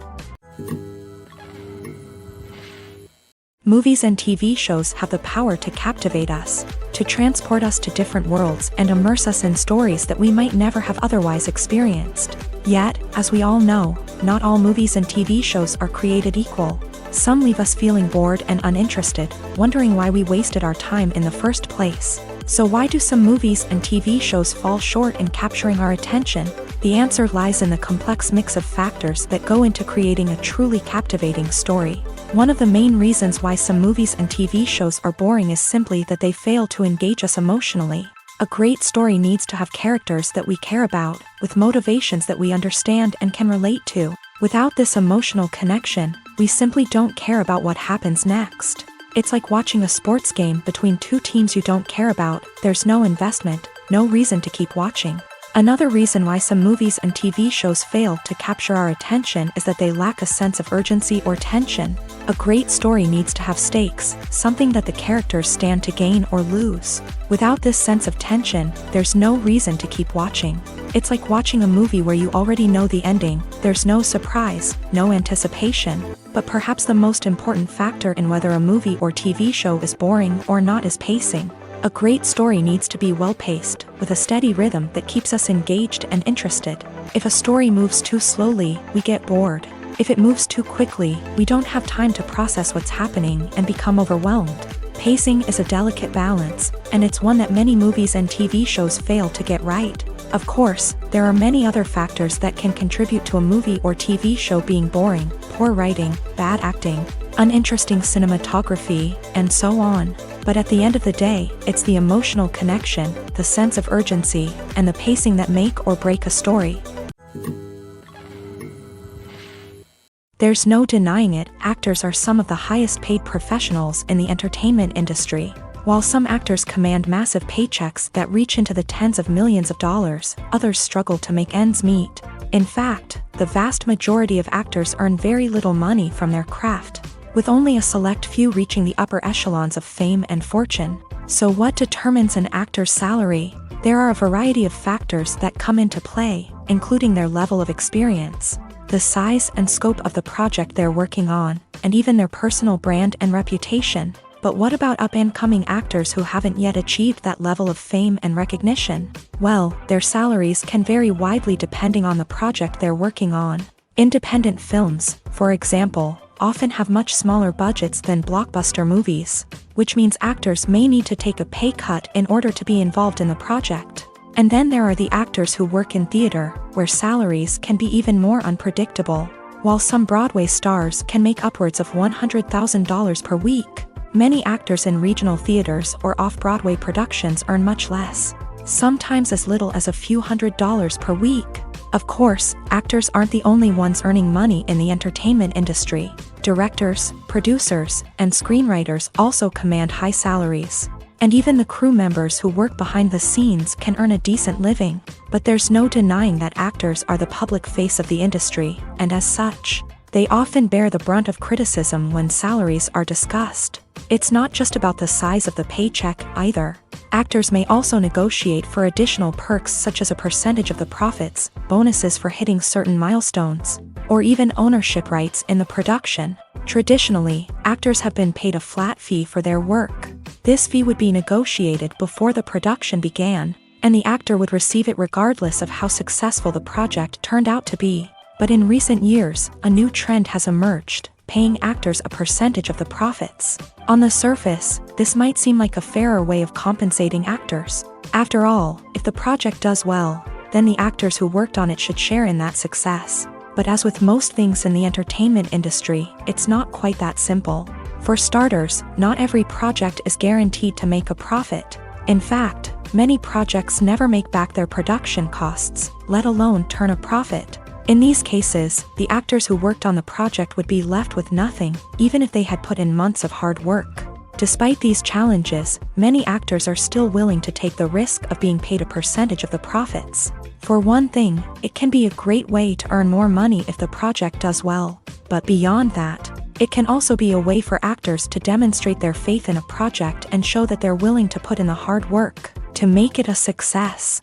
Movies and TV shows have the power to captivate us, to transport us to different worlds and immerse us in stories that we might never have otherwise experienced. Yet, as we all know, not all movies and TV shows are created equal. Some leave us feeling bored and uninterested, wondering why we wasted our time in the first place. So why do some movies and TV shows fall short in capturing our attention? The answer lies in the complex mix of factors that go into creating a truly captivating story. One of the main reasons why some movies and TV shows are boring is simply that they fail to engage us emotionally. A great story needs to have characters that we care about, with motivations that we understand and can relate to. Without this emotional connection, we simply don't care about what happens next. It's like watching a sports game between two teams you don't care about. There's no investment, no reason to keep watching. Another reason why some movies and TV shows fail to capture our attention is that they lack a sense of urgency or tension. A great story needs to have stakes, something that the characters stand to gain or lose. Without this sense of tension, there's no reason to keep watching. It's like watching a movie where you already know the ending. There's no surprise, no anticipation. But perhaps the most important factor in whether a movie or TV show is boring or not is pacing. A great story needs to be well-paced, with a steady rhythm that keeps us engaged and interested. If a story moves too slowly, we get bored. If it moves too quickly, we don't have time to process what's happening and become overwhelmed. Pacing is a delicate balance, and it's one that many movies and TV shows fail to get right. Of course, there are many other factors that can contribute to a movie or TV show being boring: poor writing, bad acting, uninteresting cinematography, and so on. But at the end of the day, it's the emotional connection, the sense of urgency, and the pacing that make or break a story. There's no denying it, actors are some of the highest paid professionals in the entertainment industry. While some actors command massive paychecks that reach into the tens of millions of dollars, others struggle to make ends meet. In fact, the vast majority of actors earn very little money from their craft, with only a select few reaching the upper echelons of fame and fortune. So what determines an actor's salary? There are a variety of factors that come into play, including their level of experience, the size and scope of the project they're working on, and even their personal brand and reputation. But what about up-and-coming actors who haven't yet achieved that level of fame and recognition? Well, their salaries can vary widely depending on the project they're working on. Independent films, for example, often have much smaller budgets than blockbuster movies, which means actors may need to take a pay cut in order to be involved in the project. And then there are the actors who work in theater, where salaries can be even more unpredictable. While some Broadway stars can make upwards of $100,000 per week, many actors in regional theaters or off-Broadway productions earn much less, sometimes as little as a few $100s per week. Of course, actors aren't the only ones earning money in the entertainment industry. Directors, producers, and screenwriters also command high salaries. And even the crew members who work behind the scenes can earn a decent living. But there's no denying that actors are the public face of the industry, and as such, they often bear the brunt of criticism when salaries are discussed. It's not just about the size of the paycheck either. Actors may also negotiate for additional perks such as a percentage of the profits, bonuses for hitting certain milestones, or even ownership rights in the production. Traditionally, actors have been paid a flat fee for their work. This fee would be negotiated before the production began, and the actor would receive it regardless of how successful the project turned out to be. But in recent years, a new trend has emerged, paying actors a percentage of the profits. On the surface, this might seem like a fairer way of compensating actors. After all, if the project does well, then the actors who worked on it should share in that success. But as with most things in the entertainment industry, it's not quite that simple. For starters, not every project is guaranteed to make a profit. In fact, many projects never make back their production costs, let alone turn a profit. In these cases, the actors who worked on the project would be left with nothing, even if they had put in months of hard work. Despite these challenges, many actors are still willing to take the risk of being paid a percentage of the profits. For one thing, it can be a great way to earn more money if the project does well. But beyond that, it can also be a way for actors to demonstrate their faith in a project and show that they're willing to put in the hard work to make it a success.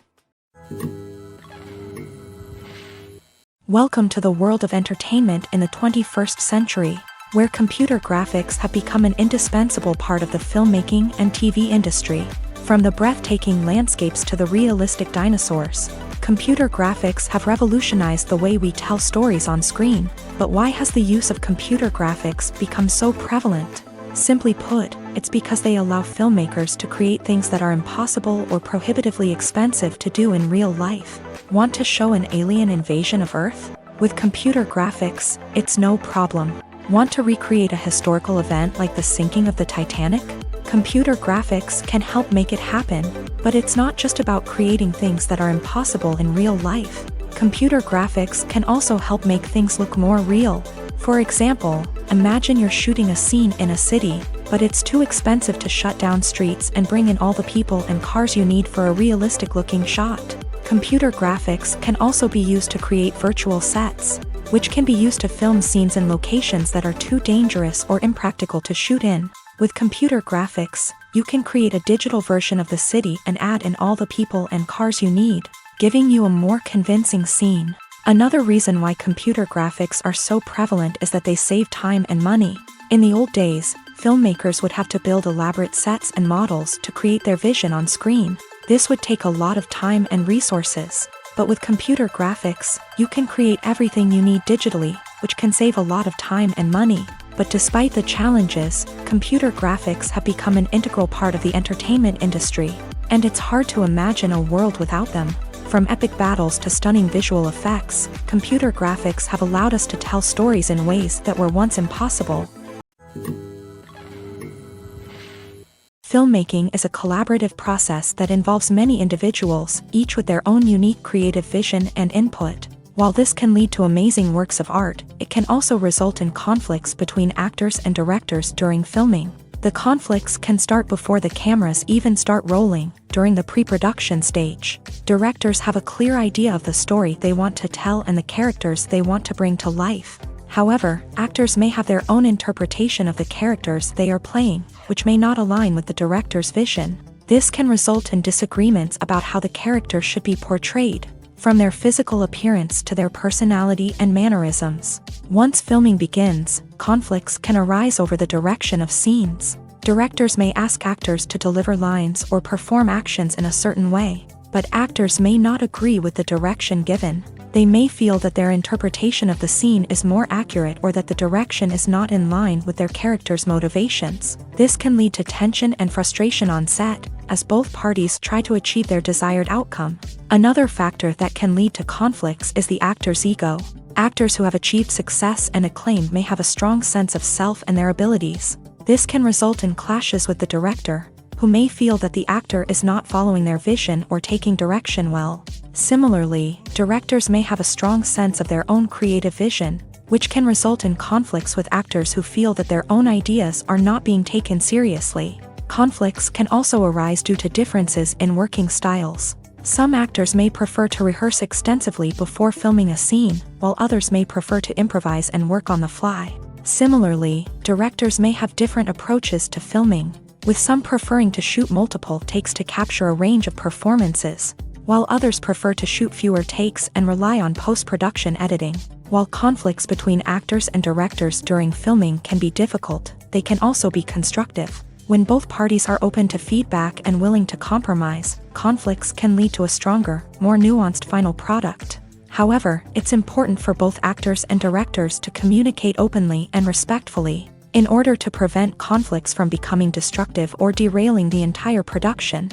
Welcome to the world of entertainment in the 21st century, where computer graphics have become an indispensable part of the filmmaking and TV industry. From the breathtaking landscapes to the realistic dinosaurs, computer graphics have revolutionized the way we tell stories on screen. But why has the use of computer graphics become so prevalent? Simply put, it's because they allow filmmakers to create things that are impossible or prohibitively expensive to do in real life. Want to show an alien invasion of Earth? With computer graphics, it's no problem. Want to recreate a historical event like the sinking of the Titanic? Computer graphics can help make it happen, but it's not just about creating things that are impossible in real life. Computer graphics can also help make things look more real. For example, imagine you're shooting a scene in a city, but it's too expensive to shut down streets and bring in all the people and cars you need for a realistic-looking shot. Computer graphics can also be used to create virtual sets, which can be used to film scenes in locations that are too dangerous or impractical to shoot in. With computer graphics, you can create a digital version of the city and add in all the people and cars you need, giving you a more convincing scene. Another reason why computer graphics are so prevalent is that they save time and money. In the old days, filmmakers would have to build elaborate sets and models to create their vision on screen. This would take a lot of time and resources. But with computer graphics, you can create everything you need digitally, which can save a lot of time and money. But despite the challenges, computer graphics have become an integral part of the entertainment industry, and it's hard to imagine a world without them. From epic battles to stunning visual effects, computer graphics have allowed us to tell stories in ways that were once impossible. Filmmaking is a collaborative process that involves many individuals, each with their own unique creative vision and input. While this can lead to amazing works of art, it can also result in conflicts between actors and directors during filming. The conflicts can start before the cameras even start rolling, during the pre-production stage. Directors have a clear idea of the story they want to tell and the characters they want to bring to life. However, actors may have their own interpretation of the characters they are playing, which may not align with the director's vision. This can result in disagreements about how the character should be portrayed, from their physical appearance to their personality and mannerisms. Once filming begins, conflicts can arise over the direction of scenes. Directors may ask actors to deliver lines or perform actions in a certain way, but actors may not agree with the direction given. They may feel that their interpretation of the scene is more accurate or that the direction is not in line with their character's motivations. This can lead to tension and frustration on set, as both parties try to achieve their desired outcome. Another factor that can lead to conflicts is the actor's ego. Actors who have achieved success and acclaim may have a strong sense of self and their abilities. This can result in clashes with the director, who may feel that the actor is not following their vision or taking direction well. Similarly, directors may have a strong sense of their own creative vision, which can result in conflicts with actors who feel that their own ideas are not being taken seriously. Conflicts can also arise due to differences in working styles. Some actors may prefer to rehearse extensively before filming a scene, while others may prefer to improvise and work on the fly. Similarly, directors may have different approaches to filming, with some preferring to shoot multiple takes to capture a range of performances, while others prefer to shoot fewer takes and rely on post-production editing. While conflicts between actors and directors during filming can be difficult, they can also be constructive. When both parties are open to feedback and willing to compromise, conflicts can lead to a stronger, more nuanced final product. However, it's important for both actors and directors to communicate openly and respectfully, in order to prevent conflicts from becoming destructive or derailing the entire production.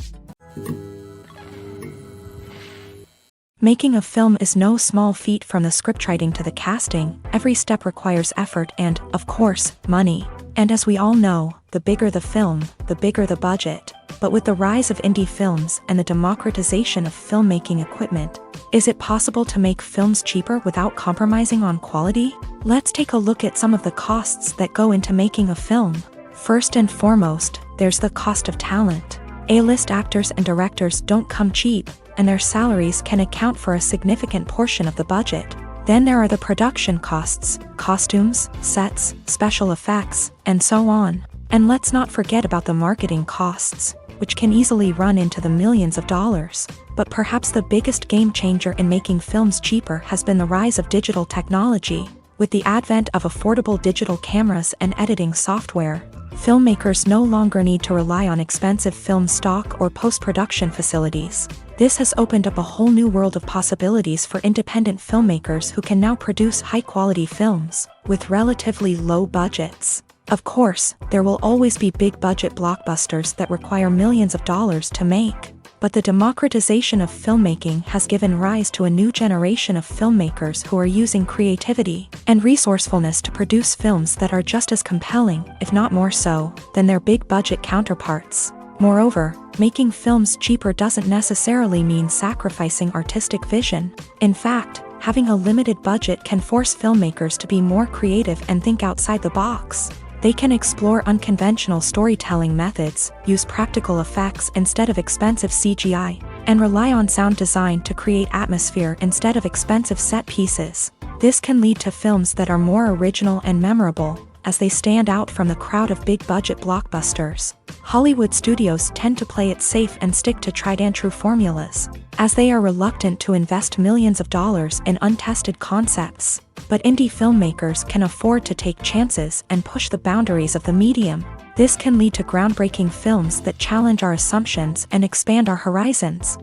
Making a film is no small feat. From the scriptwriting to the casting, every step requires effort and, of course, money. And as we all know, the bigger the film, the bigger the budget. But with the rise of indie films and the democratization of filmmaking equipment, is it possible to make films cheaper without compromising on quality? Let's take a look at some of the costs that go into making a film. First and foremost, there's the cost of talent. A-list actors and directors don't come cheap, and their salaries can account for a significant portion of the budget. Then there are the production costs, costumes, sets, special effects, and so on. And let's not forget about the marketing costs, which can easily run into the millions of dollars. But perhaps the biggest game changer in making films cheaper has been the rise of digital technology. With the advent of affordable digital cameras and editing software, filmmakers no longer need to rely on expensive film stock or post-production facilities. This has opened up a whole new world of possibilities for independent filmmakers who can now produce high-quality films with relatively low budgets. Of course, there will always be big-budget blockbusters that require millions of dollars to make. but the democratization of filmmaking has given rise to a new generation of filmmakers who are using creativity and resourcefulness to produce films that are just as compelling, if not more so, than their big-budget counterparts. Moreover, making films cheaper doesn't necessarily mean sacrificing artistic vision. In fact, having a limited budget can force filmmakers to be more creative and think outside the box. They can explore unconventional storytelling methods, use practical effects instead of expensive CGI, and rely on sound design to create atmosphere instead of expensive set pieces. This can lead to films that are more original and memorable, as they stand out from the crowd of big-budget blockbusters. Hollywood studios tend to play it safe and stick to tried-and-true formulas, as they are reluctant to invest millions of dollars in untested concepts. But indie filmmakers can afford to take chances and push the boundaries of the medium. This can lead to groundbreaking films that challenge our assumptions and expand our horizons.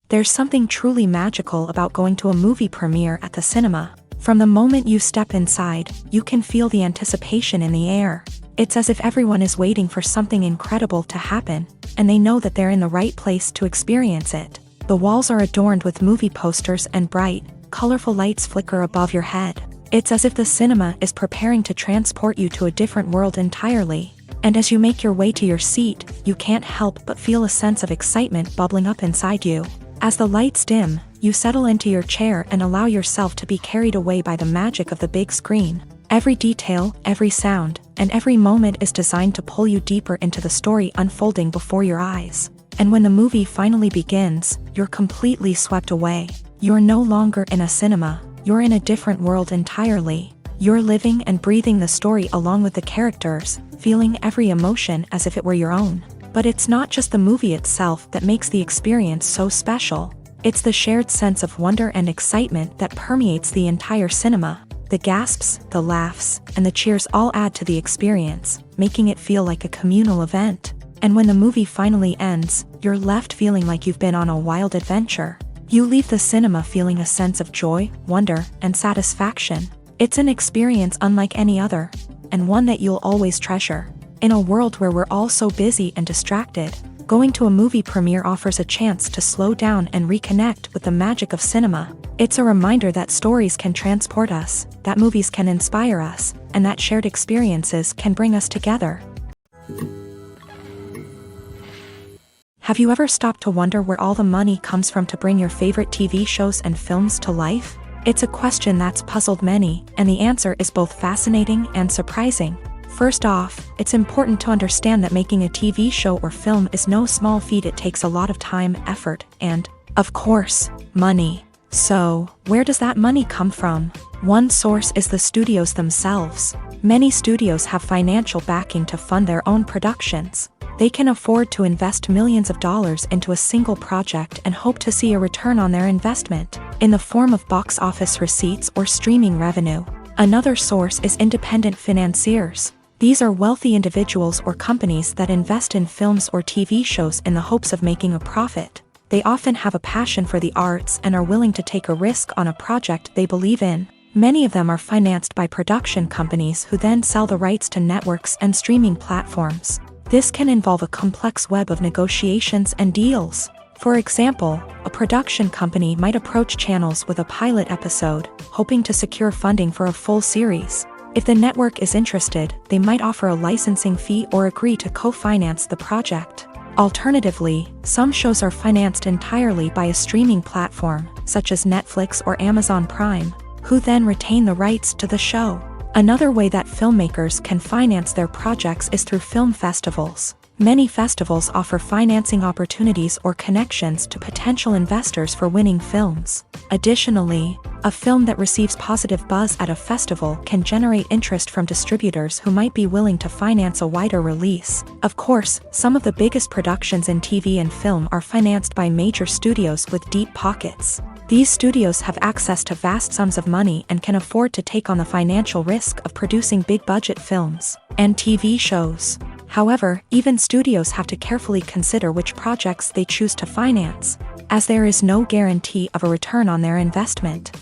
There's something truly magical about going to a movie premiere at the cinema. From the moment you step inside, you can feel the anticipation in the air. It's as if everyone is waiting for something incredible to happen, and they know that they're in the right place to experience it. The walls are adorned with movie posters and bright, colorful lights flicker above your head. It's as if the cinema is preparing to transport you to a different world entirely. And as you make your way to your seat, you can't help but feel a sense of excitement bubbling up inside you. As the lights dim, you settle into your chair and allow yourself to be carried away by the magic of the big screen. Every detail, every sound, and every moment is designed to pull you deeper into the story unfolding before your eyes. And when the movie finally begins, you're completely swept away. You're no longer in a cinema, you're in a different world entirely. You're living and breathing the story along with the characters, feeling every emotion as if it were your own. But it's not just the movie itself that makes the experience so special. It's the shared sense of wonder and excitement that permeates the entire cinema. The gasps, the laughs, and the cheers all add to the experience, making it feel like a communal event. And when the movie finally ends, you're left feeling like you've been on a wild adventure. You leave the cinema feeling a sense of joy, wonder, and satisfaction. It's an experience unlike any other, and one that you'll always treasure. In a world where we're all so busy and distracted, going to a movie premiere offers a chance to slow down and reconnect with the magic of cinema. It's a reminder that stories can transport us, that movies can inspire us, and that shared experiences can bring us together. Have you ever stopped to wonder where all the money comes from to bring your favorite TV shows and films to life? It's a question that's puzzled many, and the answer is both fascinating and surprising. First off, it's important to understand that making a TV show or film is no small feat. It takes a lot of time, effort, and, of course, money. So, where does that money come from? One source is the studios themselves. Many studios have financial backing to fund their own productions. They can afford to invest millions of dollars into a single project and hope to see a return on their investment, in the form of box office receipts or streaming revenue. Another source is independent financiers. These are wealthy individuals or companies that invest in films or TV shows in the hopes of making a profit. They often have a passion for the arts and are willing to take a risk on a project they believe in. Many of them are financed by production companies who then sell the rights to networks and streaming platforms. This can involve a complex web of negotiations and deals. For example, a production company might approach channels with a pilot episode, hoping to secure funding for a full series. If the network is interested, they might offer a licensing fee or agree to co-finance the project. Alternatively, some shows are financed entirely by a streaming platform, such as Netflix or Amazon Prime, who then retain the rights to the show. Another way that filmmakers can finance their projects is through film festivals. Many festivals offer financing opportunities or connections to potential investors for winning films. Additionally, a film that receives positive buzz at a festival can generate interest from distributors who might be willing to finance a wider release. Of course, some of the biggest productions in TV and film are financed by major studios with deep pockets. These studios have access to vast sums of money and can afford to take on the financial risk of producing big-budget films and TV shows. However, even studios have to carefully consider which projects they choose to finance, as there is no guarantee of a return on their investment.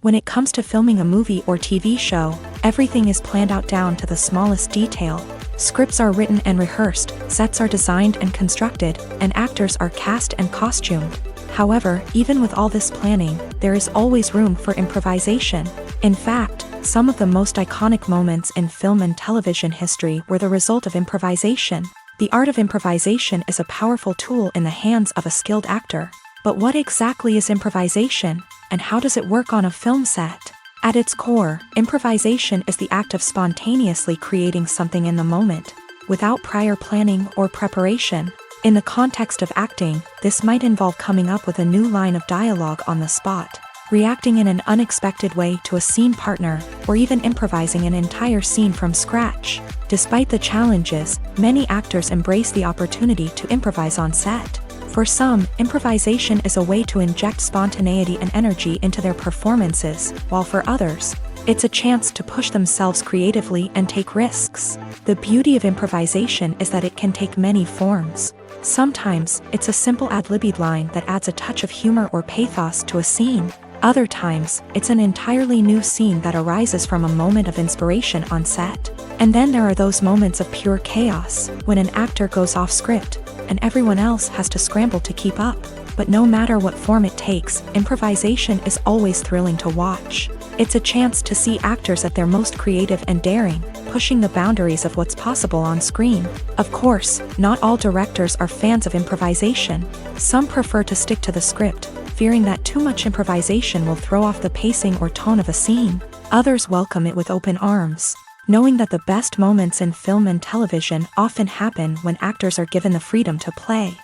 When it comes to filming a movie or TV show, Everything is planned out down to the smallest detail. Scripts are written and rehearsed, sets are designed and constructed, and actors are cast and costumed. However, even with all this planning, there is always room for improvisation. In fact, some of the most iconic moments in film and television history were the result of improvisation. The art of improvisation is a powerful tool in the hands of a skilled actor. But what exactly is improvisation, and how does it work on a film set? At its core, improvisation is the act of spontaneously creating something in the moment, without prior planning or preparation. In the context of acting, this might involve coming up with a new line of dialogue on the spot, reacting in an unexpected way to a scene partner, or even improvising an entire scene from scratch. Despite the challenges, many actors embrace the opportunity to improvise on set. For some, improvisation is a way to inject spontaneity and energy into their performances, while for others, it's a chance to push themselves creatively and take risks. The beauty of improvisation is that it can take many forms. Sometimes, it's a simple ad-libbed line that adds a touch of humor or pathos to a scene. Other times, it's an entirely new scene that arises from a moment of inspiration on set. And then there are those moments of pure chaos, when an actor goes off script, and everyone else has to scramble to keep up. But no matter what form it takes, improvisation is always thrilling to watch. It's a chance to see actors at their most creative and daring, pushing the boundaries of what's possible on screen. Of course, not all directors are fans of improvisation. Some prefer to stick to the script, fearing that too much improvisation will throw off the pacing or tone of a scene. Others welcome it with open arms, knowing that the best moments in film and television often happen when actors are given the freedom to play.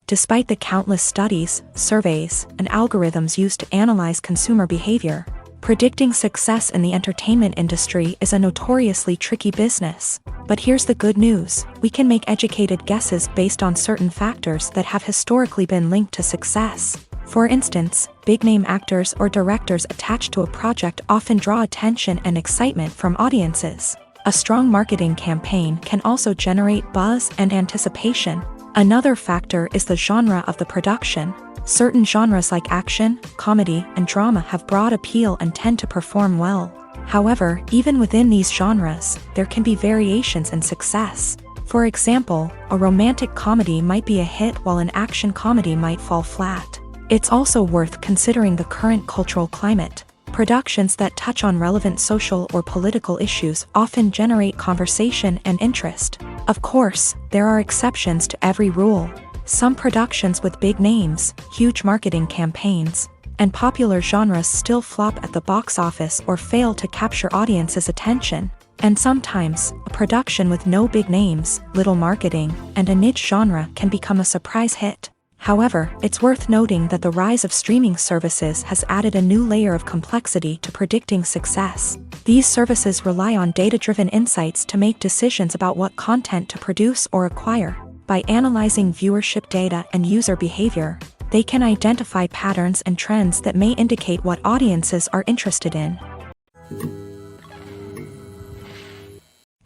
Despite the countless studies, surveys, and algorithms used to analyze consumer behavior, predicting success in the entertainment industry is a notoriously tricky business. But here's the good news: we can make educated guesses based on certain factors that have historically been linked to success. For instance, big-name actors or directors attached to a project often draw attention and excitement from audiences. A strong marketing campaign can also generate buzz and anticipation. Another factor is the genre of the production. Certain genres like action, comedy, and drama have broad appeal and tend to perform well. However, even within these genres, there can be variations in success. For example, a romantic comedy might be a hit while an action comedy might fall flat. It's also worth considering the current cultural climate. Productions that touch on relevant social or political issues often generate conversation and interest. Of course, there are exceptions to every rule. Some productions with big names, huge marketing campaigns, and popular genres still flop at the box office or fail to capture audiences' attention. And sometimes, a production with no big names, little marketing, and a niche genre can become a surprise hit. However, it's worth noting that the rise of streaming services has added a new layer of complexity to predicting success. These services rely on data-driven insights to make decisions about what content to produce or acquire. By analyzing viewership data and user behavior, they can identify patterns and trends that may indicate what audiences are interested in.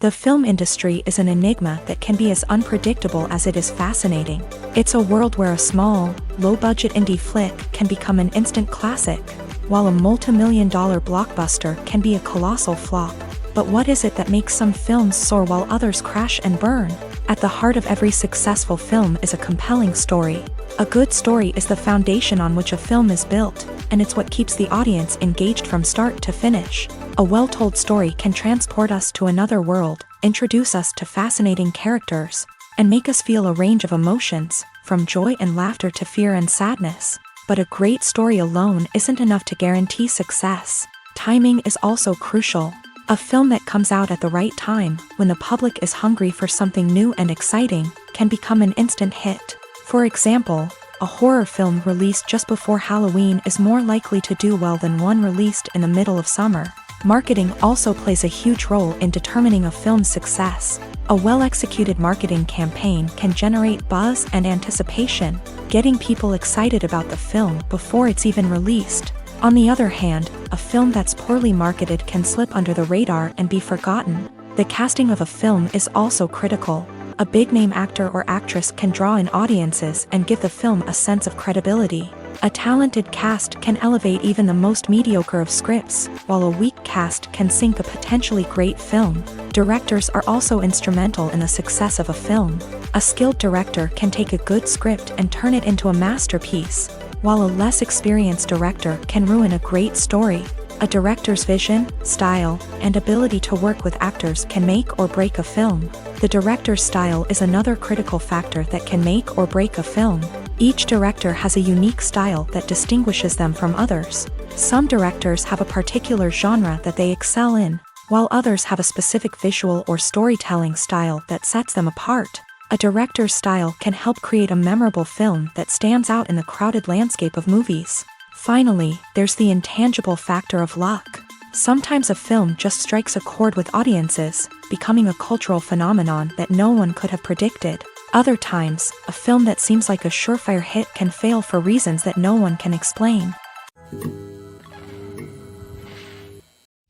The film industry is an enigma that can be as unpredictable as it is fascinating. It's a world where a small, low-budget indie flick can become an instant classic, while a multi-million-dollar blockbuster can be a colossal flop. But what is it that makes some films soar while others crash and burn? At the heart of every successful film is a compelling story. A good story is the foundation on which a film is built, and it's what keeps the audience engaged from start to finish. A well-told story can transport us to another world, introduce us to fascinating characters, and make us feel a range of emotions, from joy and laughter to fear and sadness. But a great story alone isn't enough to guarantee success. Timing is also crucial. A film that comes out at the right time, when the public is hungry for something new and exciting, can become an instant hit. For example, a horror film released just before Halloween is more likely to do well than one released in the middle of summer. Marketing also plays a huge role in determining a film's success. A well-executed marketing campaign can generate buzz and anticipation, getting people excited about the film before it's even released. On the other hand, a film that's poorly marketed can slip under the radar and be forgotten. The casting of a film is also critical. A big-name actor or actress can draw in audiences and give the film a sense of credibility. A talented cast can elevate even the most mediocre of scripts, while a weak cast can sink a potentially great film. Directors are also instrumental in the success of a film. A skilled director can take a good script and turn it into a masterpiece, while a less experienced director can ruin a great story. A director's vision, style, and ability to work with actors can make or break a film. The director's style is another critical factor that can make or break a film. Each director has a unique style that distinguishes them from others. Some directors have a particular genre that they excel in, while others have a specific visual or storytelling style that sets them apart. A director's style can help create a memorable film that stands out in the crowded landscape of movies. Finally, there's the intangible factor of luck. Sometimes a film just strikes a chord with audiences, becoming a cultural phenomenon that no one could have predicted. Other times, a film that seems like a surefire hit can fail for reasons that no one can explain.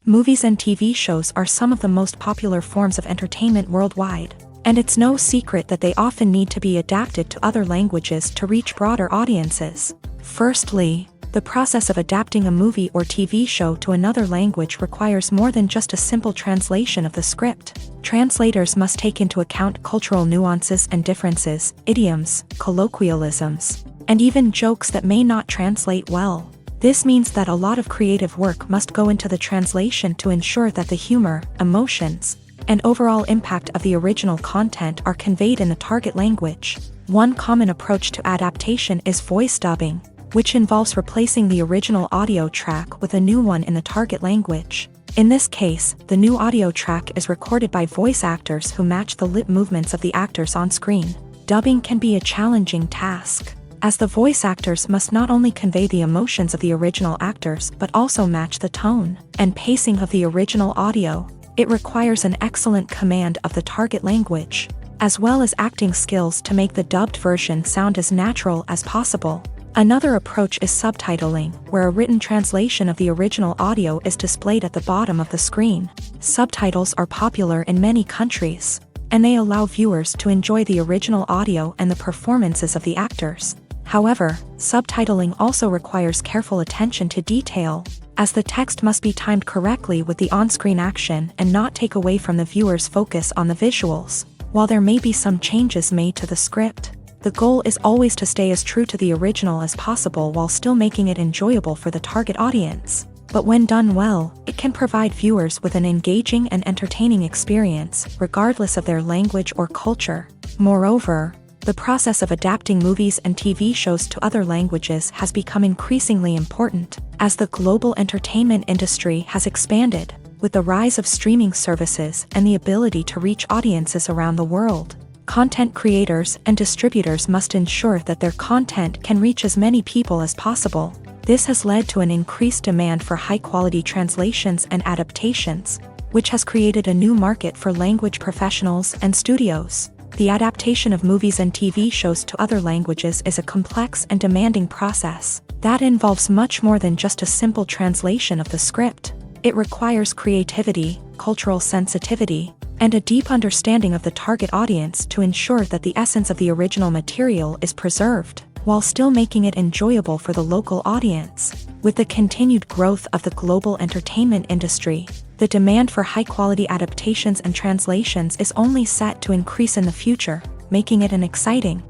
Movies and TV shows are some of the most popular forms of entertainment worldwide, and it's no secret that they often need to be adapted to other languages to reach broader audiences. Firstly, the process of adapting a movie or TV show to another language requires more than just a simple translation of the script. Translators must take into account cultural nuances and differences, idioms, colloquialisms, and even jokes that may not translate well. This means that a lot of creative work must go into the translation to ensure that the humor, emotions, and overall impact of the original content are conveyed in the target language. One common approach to adaptation is voice dubbing, which involves replacing the original audio track with a new one in the target language. In this case, the new audio track is recorded by voice actors who match the lip movements of the actors on screen. Dubbing can be a challenging task, as the voice actors must not only convey the emotions of the original actors but also match the tone and pacing of the original audio. It requires an excellent command of the target language, as well as acting skills to make the dubbed version sound as natural as possible. Another approach is subtitling, where a written translation of the original audio is displayed at the bottom of the screen. Subtitles are popular in many countries, and they allow viewers to enjoy the original audio and the performances of the actors. However, subtitling also requires careful attention to detail, as the text must be timed correctly with the on-screen action and not take away from the viewer's focus on the visuals. While there may be some changes made to the script, the goal is always to stay as true to the original as possible while still making it enjoyable for the target audience. But when done well, it can provide viewers with an engaging and entertaining experience, regardless of their language or culture. Moreover, the process of adapting movies and TV shows to other languages has become increasingly important, as the global entertainment industry has expanded, with the rise of streaming services and the ability to reach audiences around the world. Content creators and distributors must ensure that their content can reach as many people as possible. This has led to an increased demand for high-quality translations and adaptations, which has created a new market for language professionals and studios. The adaptation of movies and TV shows to other languages is a complex and demanding process that involves much more than just a simple translation of the script. It requires creativity, cultural sensitivity, and a deep understanding of the target audience to ensure that the essence of the original material is preserved, while still making it enjoyable for the local audience. With the continued growth of the global entertainment industry, the demand for high-quality adaptations and translations is only set to increase in the future, making it an exciting.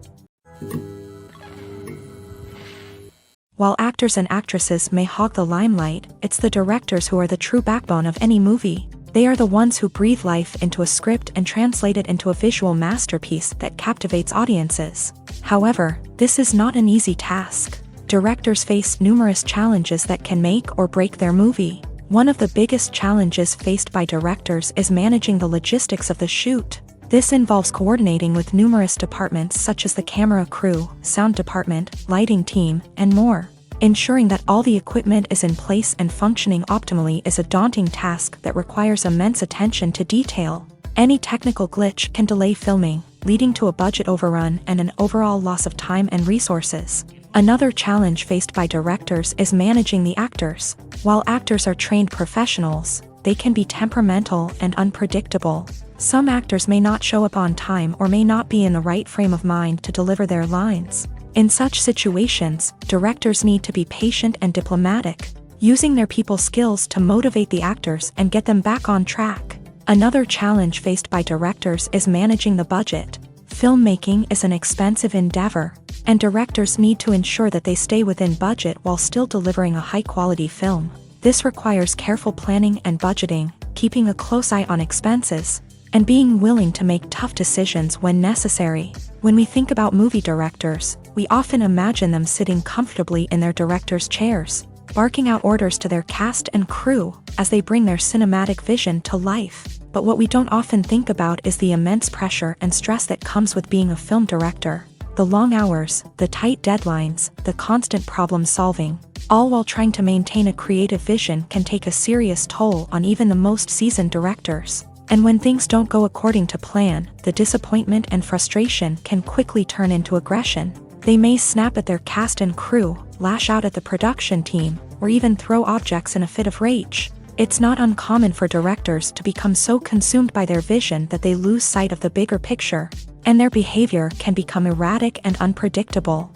While actors and actresses may hog the limelight, it's the directors who are the true backbone of any movie. They are the ones who breathe life into a script and translate it into a visual masterpiece that captivates audiences. However, this is not an easy task. Directors face numerous challenges that can make or break their movie. One of the biggest challenges faced by directors is managing the logistics of the shoot. This involves coordinating with numerous departments such as the camera crew, sound department, lighting team, and more. Ensuring that all the equipment is in place and functioning optimally is a daunting task that requires immense attention to detail. Any technical glitch can delay filming, leading to a budget overrun and an overall loss of time and resources. Another challenge faced by directors is managing the actors. While actors are trained professionals, they can be temperamental and unpredictable. Some actors may not show up on time or may not be in the right frame of mind to deliver their lines. In such situations, directors need to be patient and diplomatic, using their people skills to motivate the actors and get them back on track. Another challenge faced by directors is managing the budget. Filmmaking is an expensive endeavor, and directors need to ensure that they stay within budget while still delivering a high-quality film. This requires careful planning and budgeting, keeping a close eye on expenses, and being willing to make tough decisions when necessary. When we think about movie directors, we often imagine them sitting comfortably in their director's chairs, barking out orders to their cast and crew as they bring their cinematic vision to life. But what we don't often think about is the immense pressure and stress that comes with being a film director. The long hours, the tight deadlines, the constant problem solving, all while trying to maintain a creative vision can take a serious toll on even the most seasoned directors. And when things don't go according to plan, the disappointment and frustration can quickly turn into aggression. They may snap at their cast and crew, lash out at the production team, or even throw objects in a fit of rage. It's not uncommon for directors to become so consumed by their vision that they lose sight of the bigger picture, and their behavior can become erratic and unpredictable.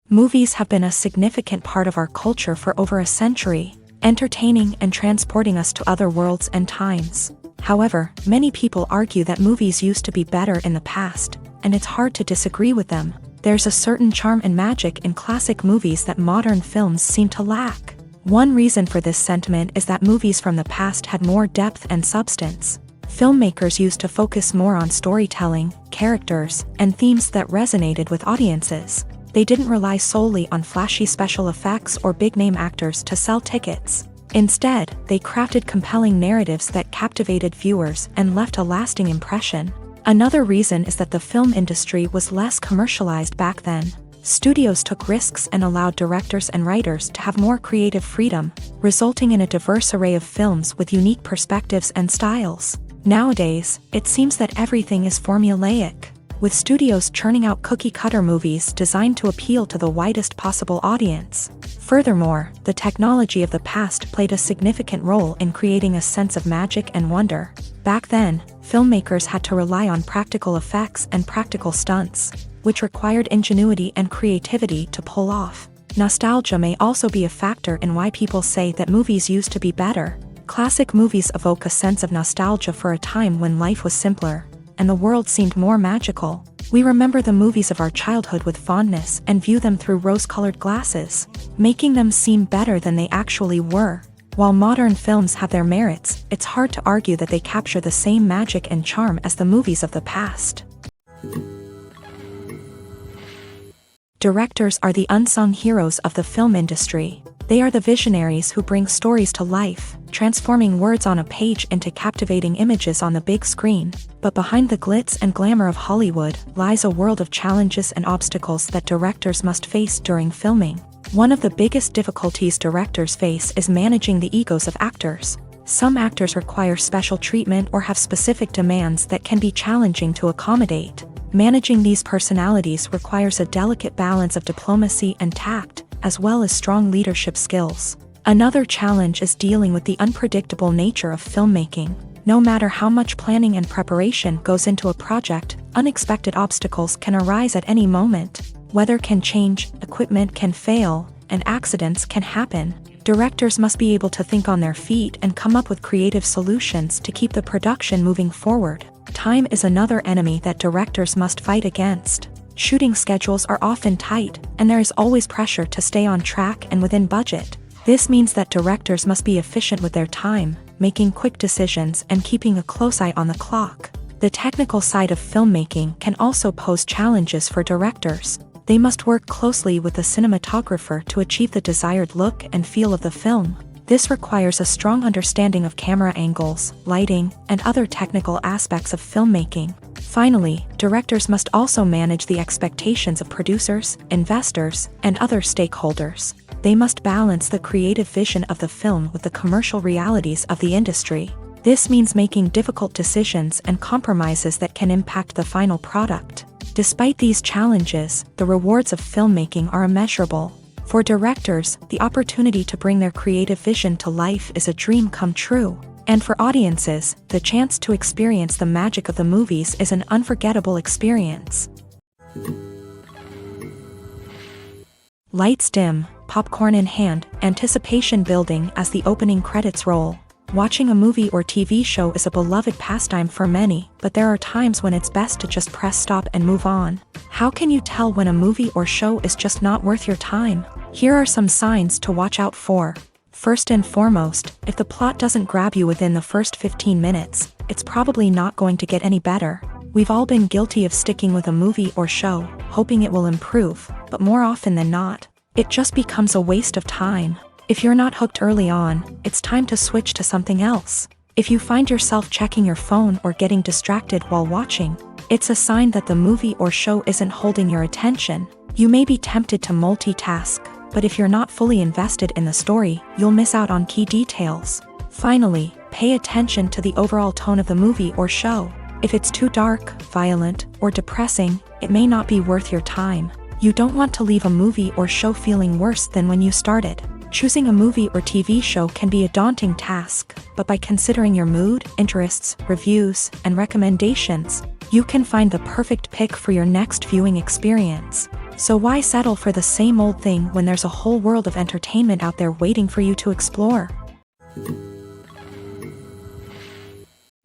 Movies have been a significant part of our culture for over a century, entertaining and transporting us to other worlds and times. However, many people argue that movies used to be better in the past, and it's hard to disagree with them. There's a certain charm and magic in classic movies that modern films seem to lack. One reason for this sentiment is that movies from the past had more depth and substance. Filmmakers used to focus more on storytelling, characters, and themes that resonated with audiences. They didn't rely solely on flashy special effects or big-name actors to sell tickets. Instead, they crafted compelling narratives that captivated viewers and left a lasting impression. Another reason is that the film industry was less commercialized back then. Studios took risks and allowed directors and writers to have more creative freedom, resulting in a diverse array of films with unique perspectives and styles. Nowadays, it seems that everything is formulaic, with studios churning out cookie-cutter movies designed to appeal to the widest possible audience. Furthermore, the technology of the past played a significant role in creating a sense of magic and wonder. Back then, filmmakers had to rely on practical effects and practical stunts, which required ingenuity and creativity to pull off. Nostalgia may also be a factor in why people say that movies used to be better. Classic movies evoke a sense of nostalgia for a time when life was simpler, and the world seemed more magical. We remember the movies of our childhood with fondness and view them through rose-colored glasses, making them seem better than they actually were. While modern films have their merits, it's hard to argue that they capture the same magic and charm as the movies of the past. Directors are the unsung heroes of the film industry. They are the visionaries who bring stories to life, transforming words on a page into captivating images on the big screen. But behind the glitz and glamour of Hollywood lies a world of challenges and obstacles that directors must face during filming. One of the biggest difficulties directors face is managing the egos of actors. Some actors require special treatment or have specific demands that can be challenging to accommodate. Managing these personalities requires a delicate balance of diplomacy and tact, as well as strong leadership skills. Another challenge is dealing with the unpredictable nature of filmmaking. No matter how much planning and preparation goes into a project, unexpected obstacles can arise at any moment. Weather can change, equipment can fail, and accidents can happen. Directors must be able to think on their feet and come up with creative solutions to keep the production moving forward. Time is another enemy that directors must fight against. Shooting schedules are often tight, and there is always pressure to stay on track and within budget. This means that directors must be efficient with their time, making quick decisions and keeping a close eye on the clock. The technical side of filmmaking can also pose challenges for directors. They must work closely with the cinematographer to achieve the desired look and feel of the film. This requires a strong understanding of camera angles, lighting, and other technical aspects of filmmaking. Finally, directors must also manage the expectations of producers, investors, and other stakeholders. They must balance the creative vision of the film with the commercial realities of the industry. This means making difficult decisions and compromises that can impact the final product. Despite these challenges, the rewards of filmmaking are immeasurable. For directors, the opportunity to bring their creative vision to life is a dream come true. And for audiences, the chance to experience the magic of the movies is an unforgettable experience. Lights dim, popcorn in hand, anticipation building as the opening credits roll. Watching a movie or TV show is a beloved pastime for many, but there are times when it's best to just press stop and move on. How can you tell when a movie or show is just not worth your time? Here are some signs to watch out for. First and foremost, if the plot doesn't grab you within the first 15 minutes, it's probably not going to get any better. We've all been guilty of sticking with a movie or show, hoping it will improve, but more often than not, it just becomes a waste of time. If you're not hooked early on, it's time to switch to something else. If you find yourself checking your phone or getting distracted while watching, it's a sign that the movie or show isn't holding your attention. You may be tempted to multitask, but if you're not fully invested in the story, you'll miss out on key details. Finally, pay attention to the overall tone of the movie or show. If it's too dark, violent, or depressing, it may not be worth your time. You don't want to leave a movie or show feeling worse than when you started. Choosing a movie or TV show can be a daunting task, but by considering your mood, interests, reviews, and recommendations, you can find the perfect pick for your next viewing experience. So why settle for the same old thing when there's a whole world of entertainment out there waiting for you to explore?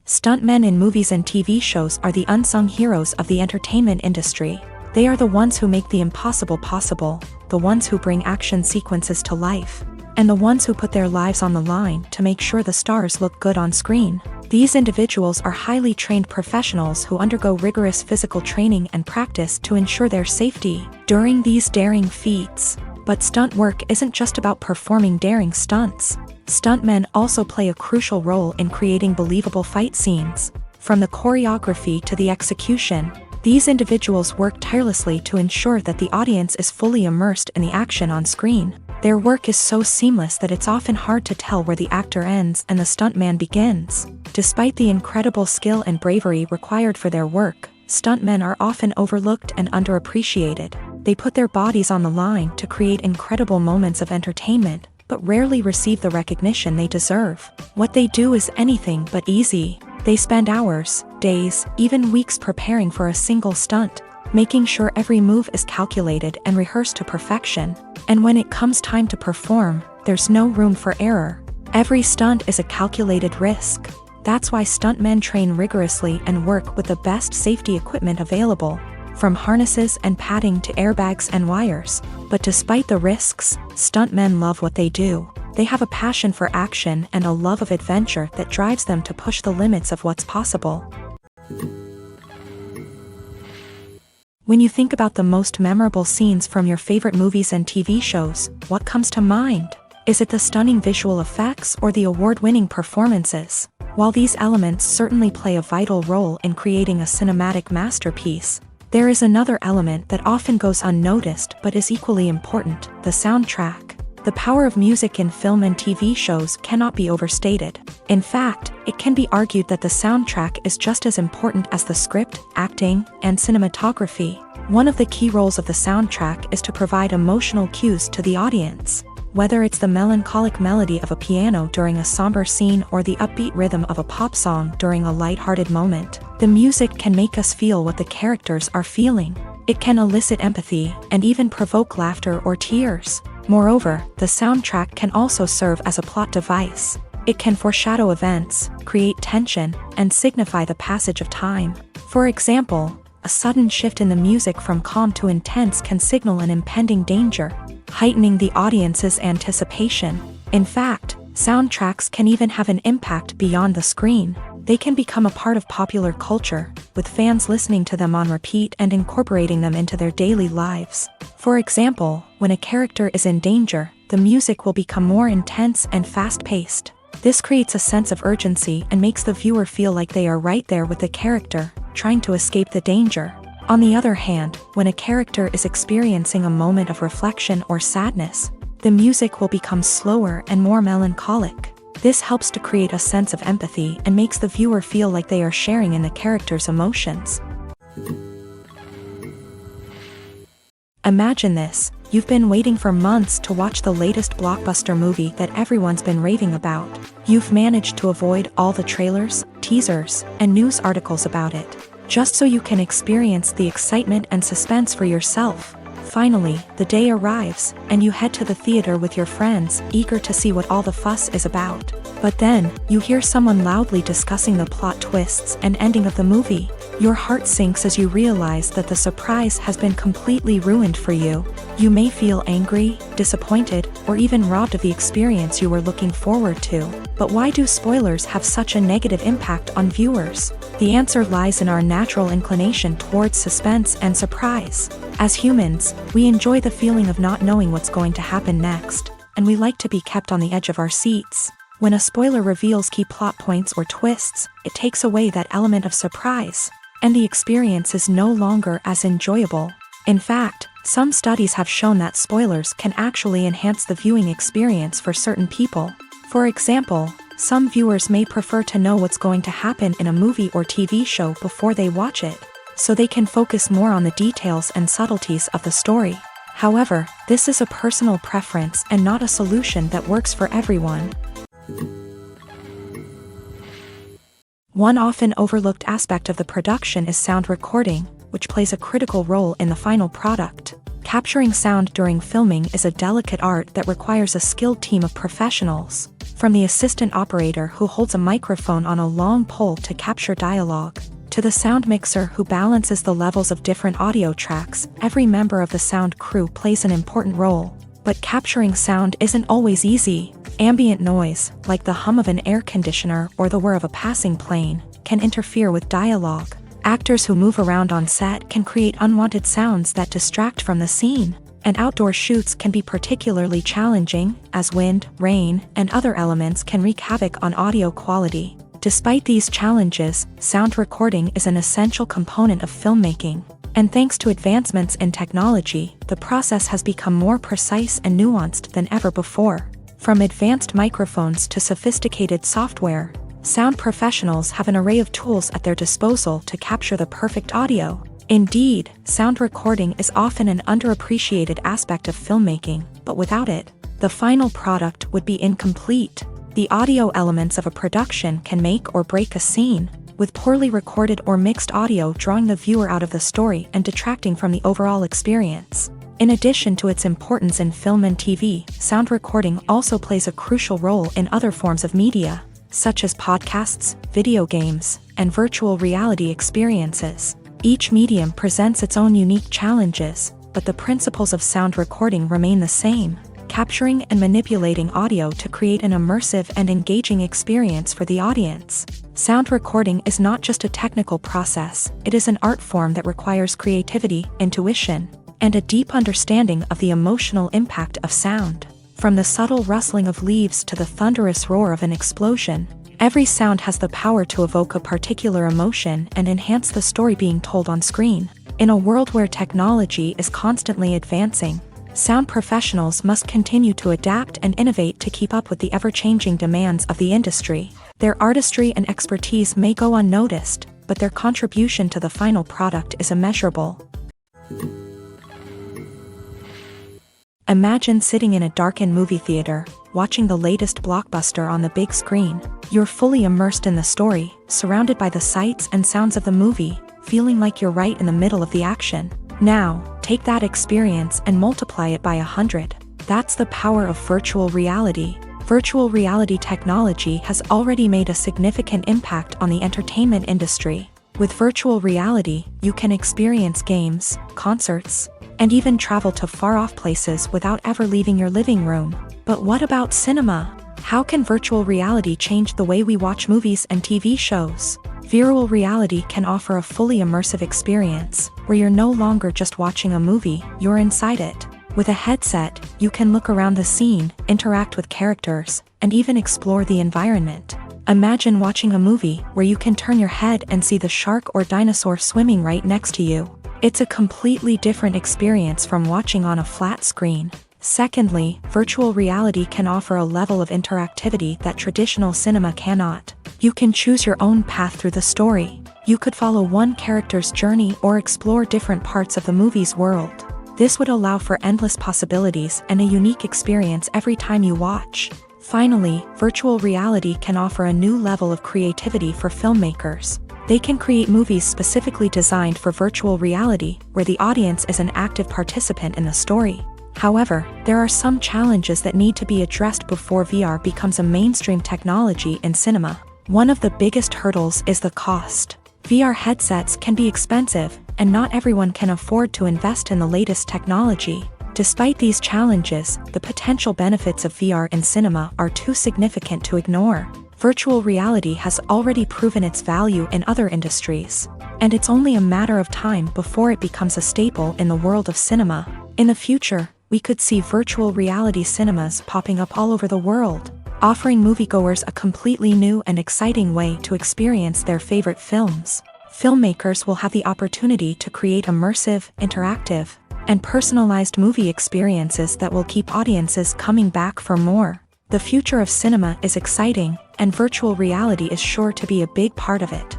Stuntmen in movies and TV shows are the unsung heroes of the entertainment industry. They are the ones who make the impossible possible, the ones who bring action sequences to life, and the ones who put their lives on the line to make sure the stars look good on screen. These individuals are highly trained professionals who undergo rigorous physical training and practice to ensure their safety during these daring feats. But stunt work isn't just about performing daring stunts. Stuntmen also play a crucial role in creating believable fight scenes. From the choreography to the execution, these individuals work tirelessly to ensure that the audience is fully immersed in the action on screen. Their work is so seamless that it's often hard to tell where the actor ends and the stuntman begins. Despite the incredible skill and bravery required for their work, stuntmen are often overlooked and underappreciated. They put their bodies on the line to create incredible moments of entertainment, but rarely receive the recognition they deserve. What they do is anything but easy. They spend hours, days, even weeks preparing for a single stunt, making sure every move is calculated and rehearsed to perfection. And when it comes time to perform, there's no room for error. Every stunt is a calculated risk. That's why stuntmen train rigorously and work with the best safety equipment available, from harnesses and padding to airbags and wires. But despite the risks, stuntmen love what they do. They have a passion for action and a love of adventure that drives them to push the limits of what's possible. When you think about the most memorable scenes from your favorite movies and TV shows, what comes to mind? Is it the stunning visual effects or the award-winning performances? While these elements certainly play a vital role in creating a cinematic masterpiece, there is another element that often goes unnoticed but is equally important: the soundtrack. The power of music in film and TV shows cannot be overstated. In fact, it can be argued that the soundtrack is just as important as the script, acting, and cinematography. One of the key roles of the soundtrack is to provide emotional cues to the audience. Whether it's the melancholic melody of a piano during a somber scene or the upbeat rhythm of a pop song during a light-hearted moment, the music can make us feel what the characters are feeling. It can elicit empathy and even provoke laughter or tears. Moreover, the soundtrack can also serve as a plot device. It can foreshadow events, create tension, and signify the passage of time. For example, a sudden shift in the music from calm to intense can signal an impending danger, heightening the audience's anticipation. In fact, soundtracks can even have an impact beyond the screen. They can become a part of popular culture, with fans listening to them on repeat and incorporating them into their daily lives. For example, when a character is in danger, the music will become more intense and fast-paced. This creates a sense of urgency and makes the viewer feel like they are right there with the character, trying to escape the danger. On the other hand, when a character is experiencing a moment of reflection or sadness, the music will become slower and more melancholic. This helps to create a sense of empathy and makes the viewer feel like they are sharing in the character's emotions. Imagine this: You've been waiting for months to watch the latest blockbuster movie that everyone's been raving about. You've managed to avoid all the trailers, teasers, and news articles about it, just so you can experience the excitement and suspense for yourself. Finally, the day arrives, and you head to the theater with your friends, eager to see what all the fuss is about. But then, you hear someone loudly discussing the plot twists and ending of the movie. Your heart sinks as you realize that the surprise has been completely ruined for you. You may feel angry, disappointed, or even robbed of the experience you were looking forward to. But why do spoilers have such a negative impact on viewers? The answer lies in our natural inclination towards suspense and surprise. As humans, we enjoy the feeling of not knowing what's going to happen next, and we like to be kept on the edge of our seats. When a spoiler reveals key plot points or twists, it takes away that element of surprise, and the experience is no longer as enjoyable. In fact, some studies have shown that spoilers can actually enhance the viewing experience for certain people. For example, some viewers may prefer to know what's going to happen in a movie or TV show before they watch it, so they can focus more on the details and subtleties of the story. However, this is a personal preference and not a solution that works for everyone. One often overlooked aspect of the production is sound recording, which plays a critical role in the final product. Capturing sound during filming is a delicate art that requires a skilled team of professionals, from the assistant operator who holds a microphone on a long pole to capture dialogue, to the sound mixer who balances the levels of different audio tracks. Every member of the sound crew plays an important role. But capturing sound isn't always easy. Ambient noise, like the hum of an air conditioner or the whir of a passing plane, can interfere with dialogue. Actors who move around on set can create unwanted sounds that distract from the scene. And outdoor shoots can be particularly challenging, as wind, rain, and other elements can wreak havoc on audio quality. Despite these challenges, sound recording is an essential component of filmmaking. And thanks to advancements in technology, the process has become more precise and nuanced than ever before. From advanced microphones to sophisticated software, sound professionals have an array of tools at their disposal to capture the perfect audio. Indeed, sound recording is often an underappreciated aspect of filmmaking, but without it, the final product would be incomplete. The audio elements of a production can make or break a scene, with poorly recorded or mixed audio drawing the viewer out of the story and detracting from the overall experience. In addition to its importance in film and TV, sound recording also plays a crucial role in other forms of media, such as podcasts, video games, and virtual reality experiences. Each medium presents its own unique challenges, but the principles of sound recording remain the same: capturing and manipulating audio to create an immersive and engaging experience for the audience. Sound recording is not just a technical process, it is an art form that requires creativity, intuition, and a deep understanding of the emotional impact of sound. From the subtle rustling of leaves to the thunderous roar of an explosion, every sound has the power to evoke a particular emotion and enhance the story being told on screen. In a world where technology is constantly advancing, sound professionals must continue to adapt and innovate to keep up with the ever-changing demands of the industry. Their artistry and expertise may go unnoticed, but their contribution to the final product is immeasurable. Imagine sitting in a darkened movie theater, watching the latest blockbuster on the big screen. You're fully immersed in the story, surrounded by the sights and sounds of the movie, feeling like you're right in the middle of the action. Now, take that experience and multiply it by 100. That's the power of virtual reality. Virtual reality technology has already made a significant impact on the entertainment industry. With virtual reality, you can experience games, concerts, and even travel to far-off places without ever leaving your living room. But what about cinema? How can virtual reality change the way we watch movies and TV shows? Virtual reality can offer a fully immersive experience, where you're no longer just watching a movie, you're inside it. With a headset, you can look around the scene, interact with characters, and even explore the environment. Imagine watching a movie where you can turn your head and see the shark or dinosaur swimming right next to you. It's a completely different experience from watching on a flat screen. Secondly, virtual reality can offer a level of interactivity that traditional cinema cannot. You can choose your own path through the story. You could follow one character's journey or explore different parts of the movie's world. This would allow for endless possibilities and a unique experience every time you watch. Finally, virtual reality can offer a new level of creativity for filmmakers. They can create movies specifically designed for virtual reality, where the audience is an active participant in the story. However, there are some challenges that need to be addressed before VR becomes a mainstream technology in cinema. One of the biggest hurdles is the cost. VR headsets can be expensive, and not everyone can afford to invest in the latest technology. Despite these challenges, the potential benefits of VR in cinema are too significant to ignore. Virtual reality has already proven its value in other industries, and it's only a matter of time before it becomes a staple in the world of cinema. In the future, we could see virtual reality cinemas popping up all over the world, offering moviegoers a completely new and exciting way to experience their favorite films. Filmmakers will have the opportunity to create immersive, interactive, and personalized movie experiences that will keep audiences coming back for more. The future of cinema is exciting, and virtual reality is sure to be a big part of it.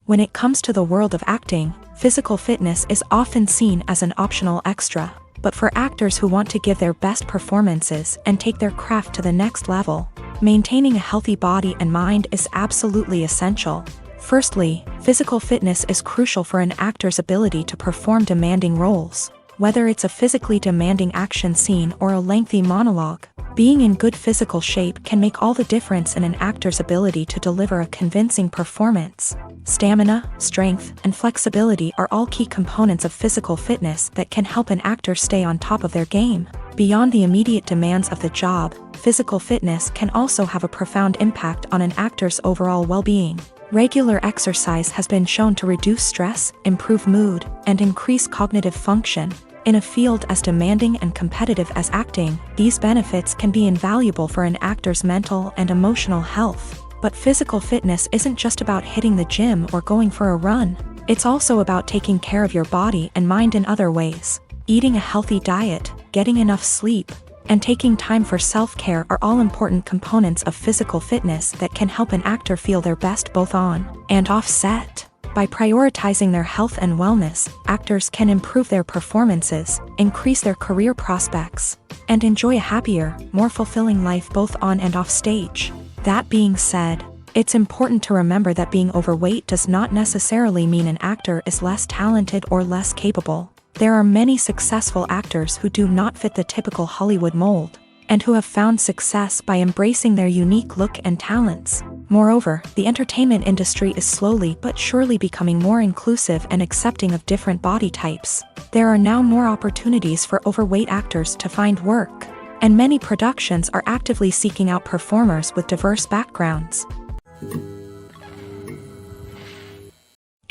When it comes to the world of acting, physical fitness is often seen as an optional extra. But for actors who want to give their best performances and take their craft to the next level, maintaining a healthy body and mind is absolutely essential. Firstly, physical fitness is crucial for an actor's ability to perform demanding roles. Whether it's a physically demanding action scene or a lengthy monologue, being in good physical shape can make all the difference in an actor's ability to deliver a convincing performance. Stamina, strength, and flexibility are all key components of physical fitness that can help an actor stay on top of their game. Beyond the immediate demands of the job, physical fitness can also have a profound impact on an actor's overall well-being. Regular exercise has been shown to reduce stress, improve mood, and increase cognitive function. In a field as demanding and competitive as acting, these benefits can be invaluable for an actor's mental and emotional health. But physical fitness isn't just about hitting the gym or going for a run. It's also about taking care of your body and mind in other ways. Eating a healthy diet, getting enough sleep, and taking time for self-care are all important components of physical fitness that can help an actor feel their best both on and off set. By prioritizing their health and wellness, actors can improve their performances, increase their career prospects, and enjoy a happier, more fulfilling life both on and off stage. That being said, it's important to remember that being overweight does not necessarily mean an actor is less talented or less capable. There are many successful actors who do not fit the typical Hollywood mold, and who have found success by embracing their unique look and talents. Moreover, the entertainment industry is slowly but surely becoming more inclusive and accepting of different body types. There are now more opportunities for overweight actors to find work, and many productions are actively seeking out performers with diverse backgrounds.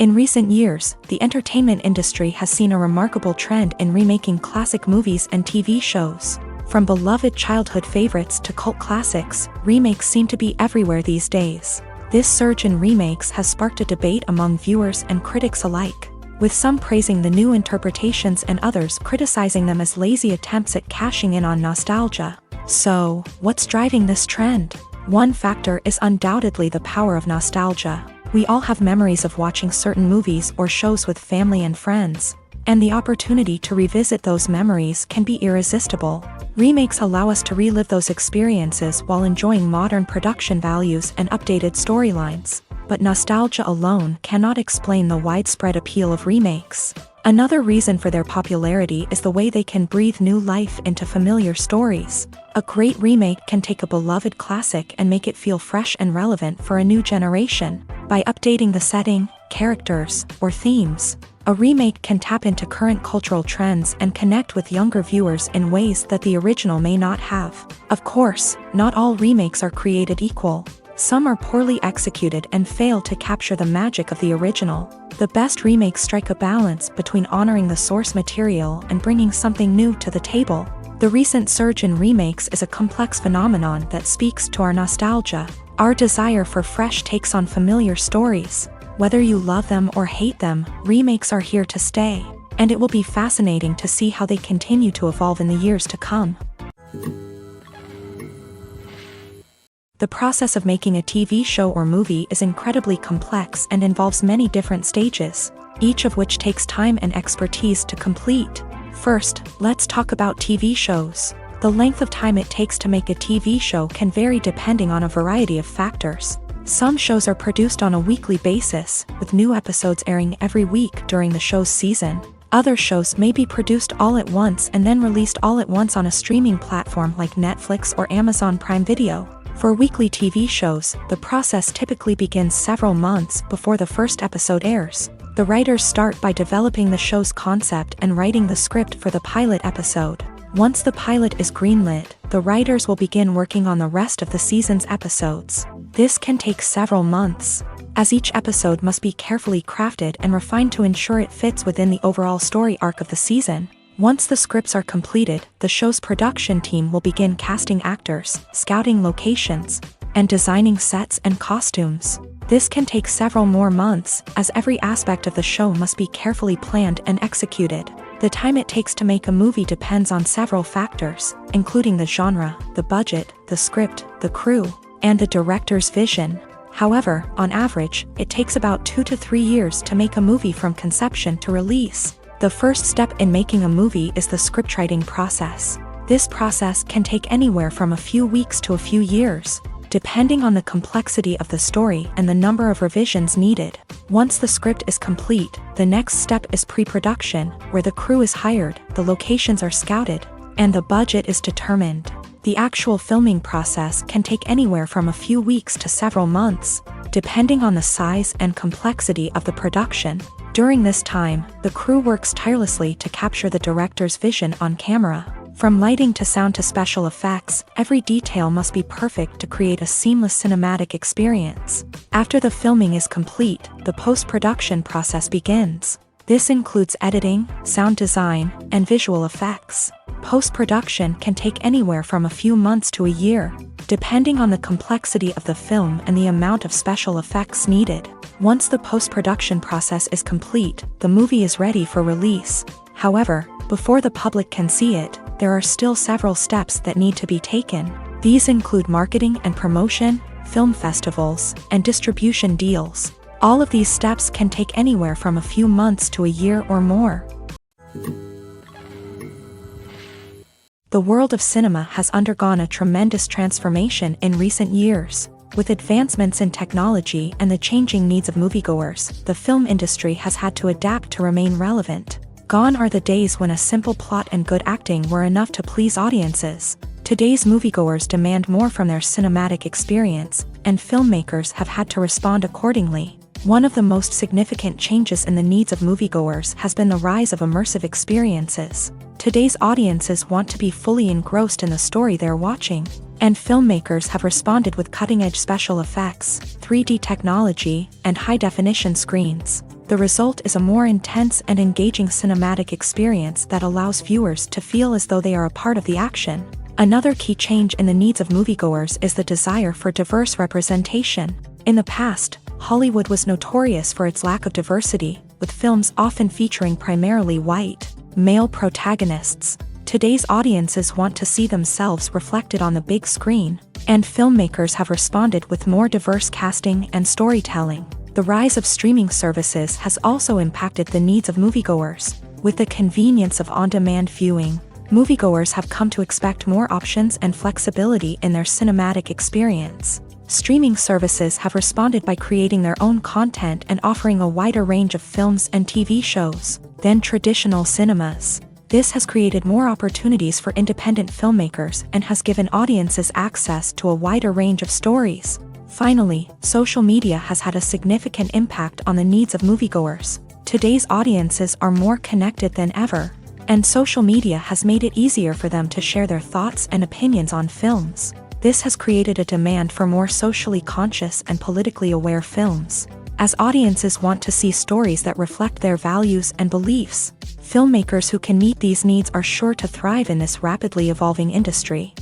In recent years, the entertainment industry has seen a remarkable trend in remaking classic movies and TV shows. From beloved childhood favorites to cult classics, remakes seem to be everywhere these days. This surge in remakes has sparked a debate among viewers and critics alike, with some praising the new interpretations and others criticizing them as lazy attempts at cashing in on nostalgia. So, what's driving this trend? One factor is undoubtedly the power of nostalgia. We all have memories of watching certain movies or shows with family and friends, and the opportunity to revisit those memories can be irresistible. Remakes allow us to relive those experiences while enjoying modern production values and updated storylines. But nostalgia alone cannot explain the widespread appeal of remakes. Another reason for their popularity is the way they can breathe new life into familiar stories. A great remake can take a beloved classic and make it feel fresh and relevant for a new generation. By updating the setting, characters, or themes, a remake can tap into current cultural trends and connect with younger viewers in ways that the original may not have. Of course, not all remakes are created equal. Some are poorly executed and fail to capture the magic of the original. The best remakes strike a balance between honoring the source material and bringing something new to the table. The recent surge in remakes is a complex phenomenon that speaks to our nostalgia, our desire for fresh takes on familiar stories. Whether you love them or hate them, remakes are here to stay, and it will be fascinating to see how they continue to evolve in the years to come. The process of making a TV show or movie is incredibly complex and involves many different stages. each of which takes time and expertise to complete. First, let's talk about TV shows. The length of time it takes to make a TV show can vary depending on a variety of factors. Some shows are produced on a weekly basis, with new episodes airing every week during the show's season. Other shows may be produced all at once and then released all at once on a streaming platform like Netflix or Amazon Prime Video. For weekly TV shows, the process typically begins several months before the first episode airs. The writers start by developing the show's concept and writing the script for the pilot episode. Once the pilot is greenlit, the writers will begin working on the rest of the season's episodes. This can take several months, as each episode must be carefully crafted and refined to ensure it fits within the overall story arc of the season. Once the scripts are completed, the show's production team will begin casting actors, scouting locations, and designing sets and costumes. This can take several more months, as every aspect of the show must be carefully planned and executed. The time it takes to make a movie depends on several factors, including the genre, the budget, the script, the crew, and the director's vision. However, on average, it takes about 2 to 3 years to make a movie from conception to release. The first step in making a movie is the scriptwriting process. This process can take anywhere from a few weeks to a few years, depending on the complexity of the story and the number of revisions needed. Once the script is complete, the next step is pre-production, where the crew is hired, the locations are scouted, and the budget is determined. The actual filming process can take anywhere from a few weeks to several months, depending on the size and complexity of the production. During this time, the crew works tirelessly to capture the director's vision on camera. From lighting to sound to special effects, every detail must be perfect to create a seamless cinematic experience. After the filming is complete, the post-production process begins. This includes editing, sound design, and visual effects. Post-production can take anywhere from a few months to a year, depending on the complexity of the film and the amount of special effects needed. Once the post-production process is complete, the movie is ready for release. However, before the public can see it, there are still several steps that need to be taken. These include marketing and promotion, film festivals, and distribution deals. All of these steps can take anywhere from a few months to a year or more. The world of cinema has undergone a tremendous transformation in recent years. With advancements in technology and the changing needs of moviegoers, the film industry has had to adapt to remain relevant. Gone are the days when a simple plot and good acting were enough to please audiences. Today's moviegoers demand more from their cinematic experience, and filmmakers have had to respond accordingly. One of the most significant changes in the needs of moviegoers has been the rise of immersive experiences. Today's audiences want to be fully engrossed in the story they're watching, and filmmakers have responded with cutting-edge special effects, 3D technology, and high-definition screens. The result is a more intense and engaging cinematic experience that allows viewers to feel as though they are a part of the action. Another key change in the needs of moviegoers is the desire for diverse representation. In the past, Hollywood was notorious for its lack of diversity, with films often featuring primarily white, male protagonists. Today's audiences want to see themselves reflected on the big screen, and filmmakers have responded with more diverse casting and storytelling. The rise of streaming services has also impacted the needs of moviegoers. With the convenience of on-demand viewing, moviegoers have come to expect more options and flexibility in their cinematic experience. Streaming services have responded by creating their own content and offering a wider range of films and TV shows than traditional cinemas. This has created more opportunities for independent filmmakers and has given audiences access to a wider range of stories. Finally, social media has had a significant impact on the needs of moviegoers. Today's audiences are more connected than ever, and social media has made it easier for them to share their thoughts and opinions on films. This has created a demand for more socially conscious and politically aware films. As audiences want to see stories that reflect their values and beliefs, filmmakers who can meet these needs are sure to thrive in this rapidly evolving industry.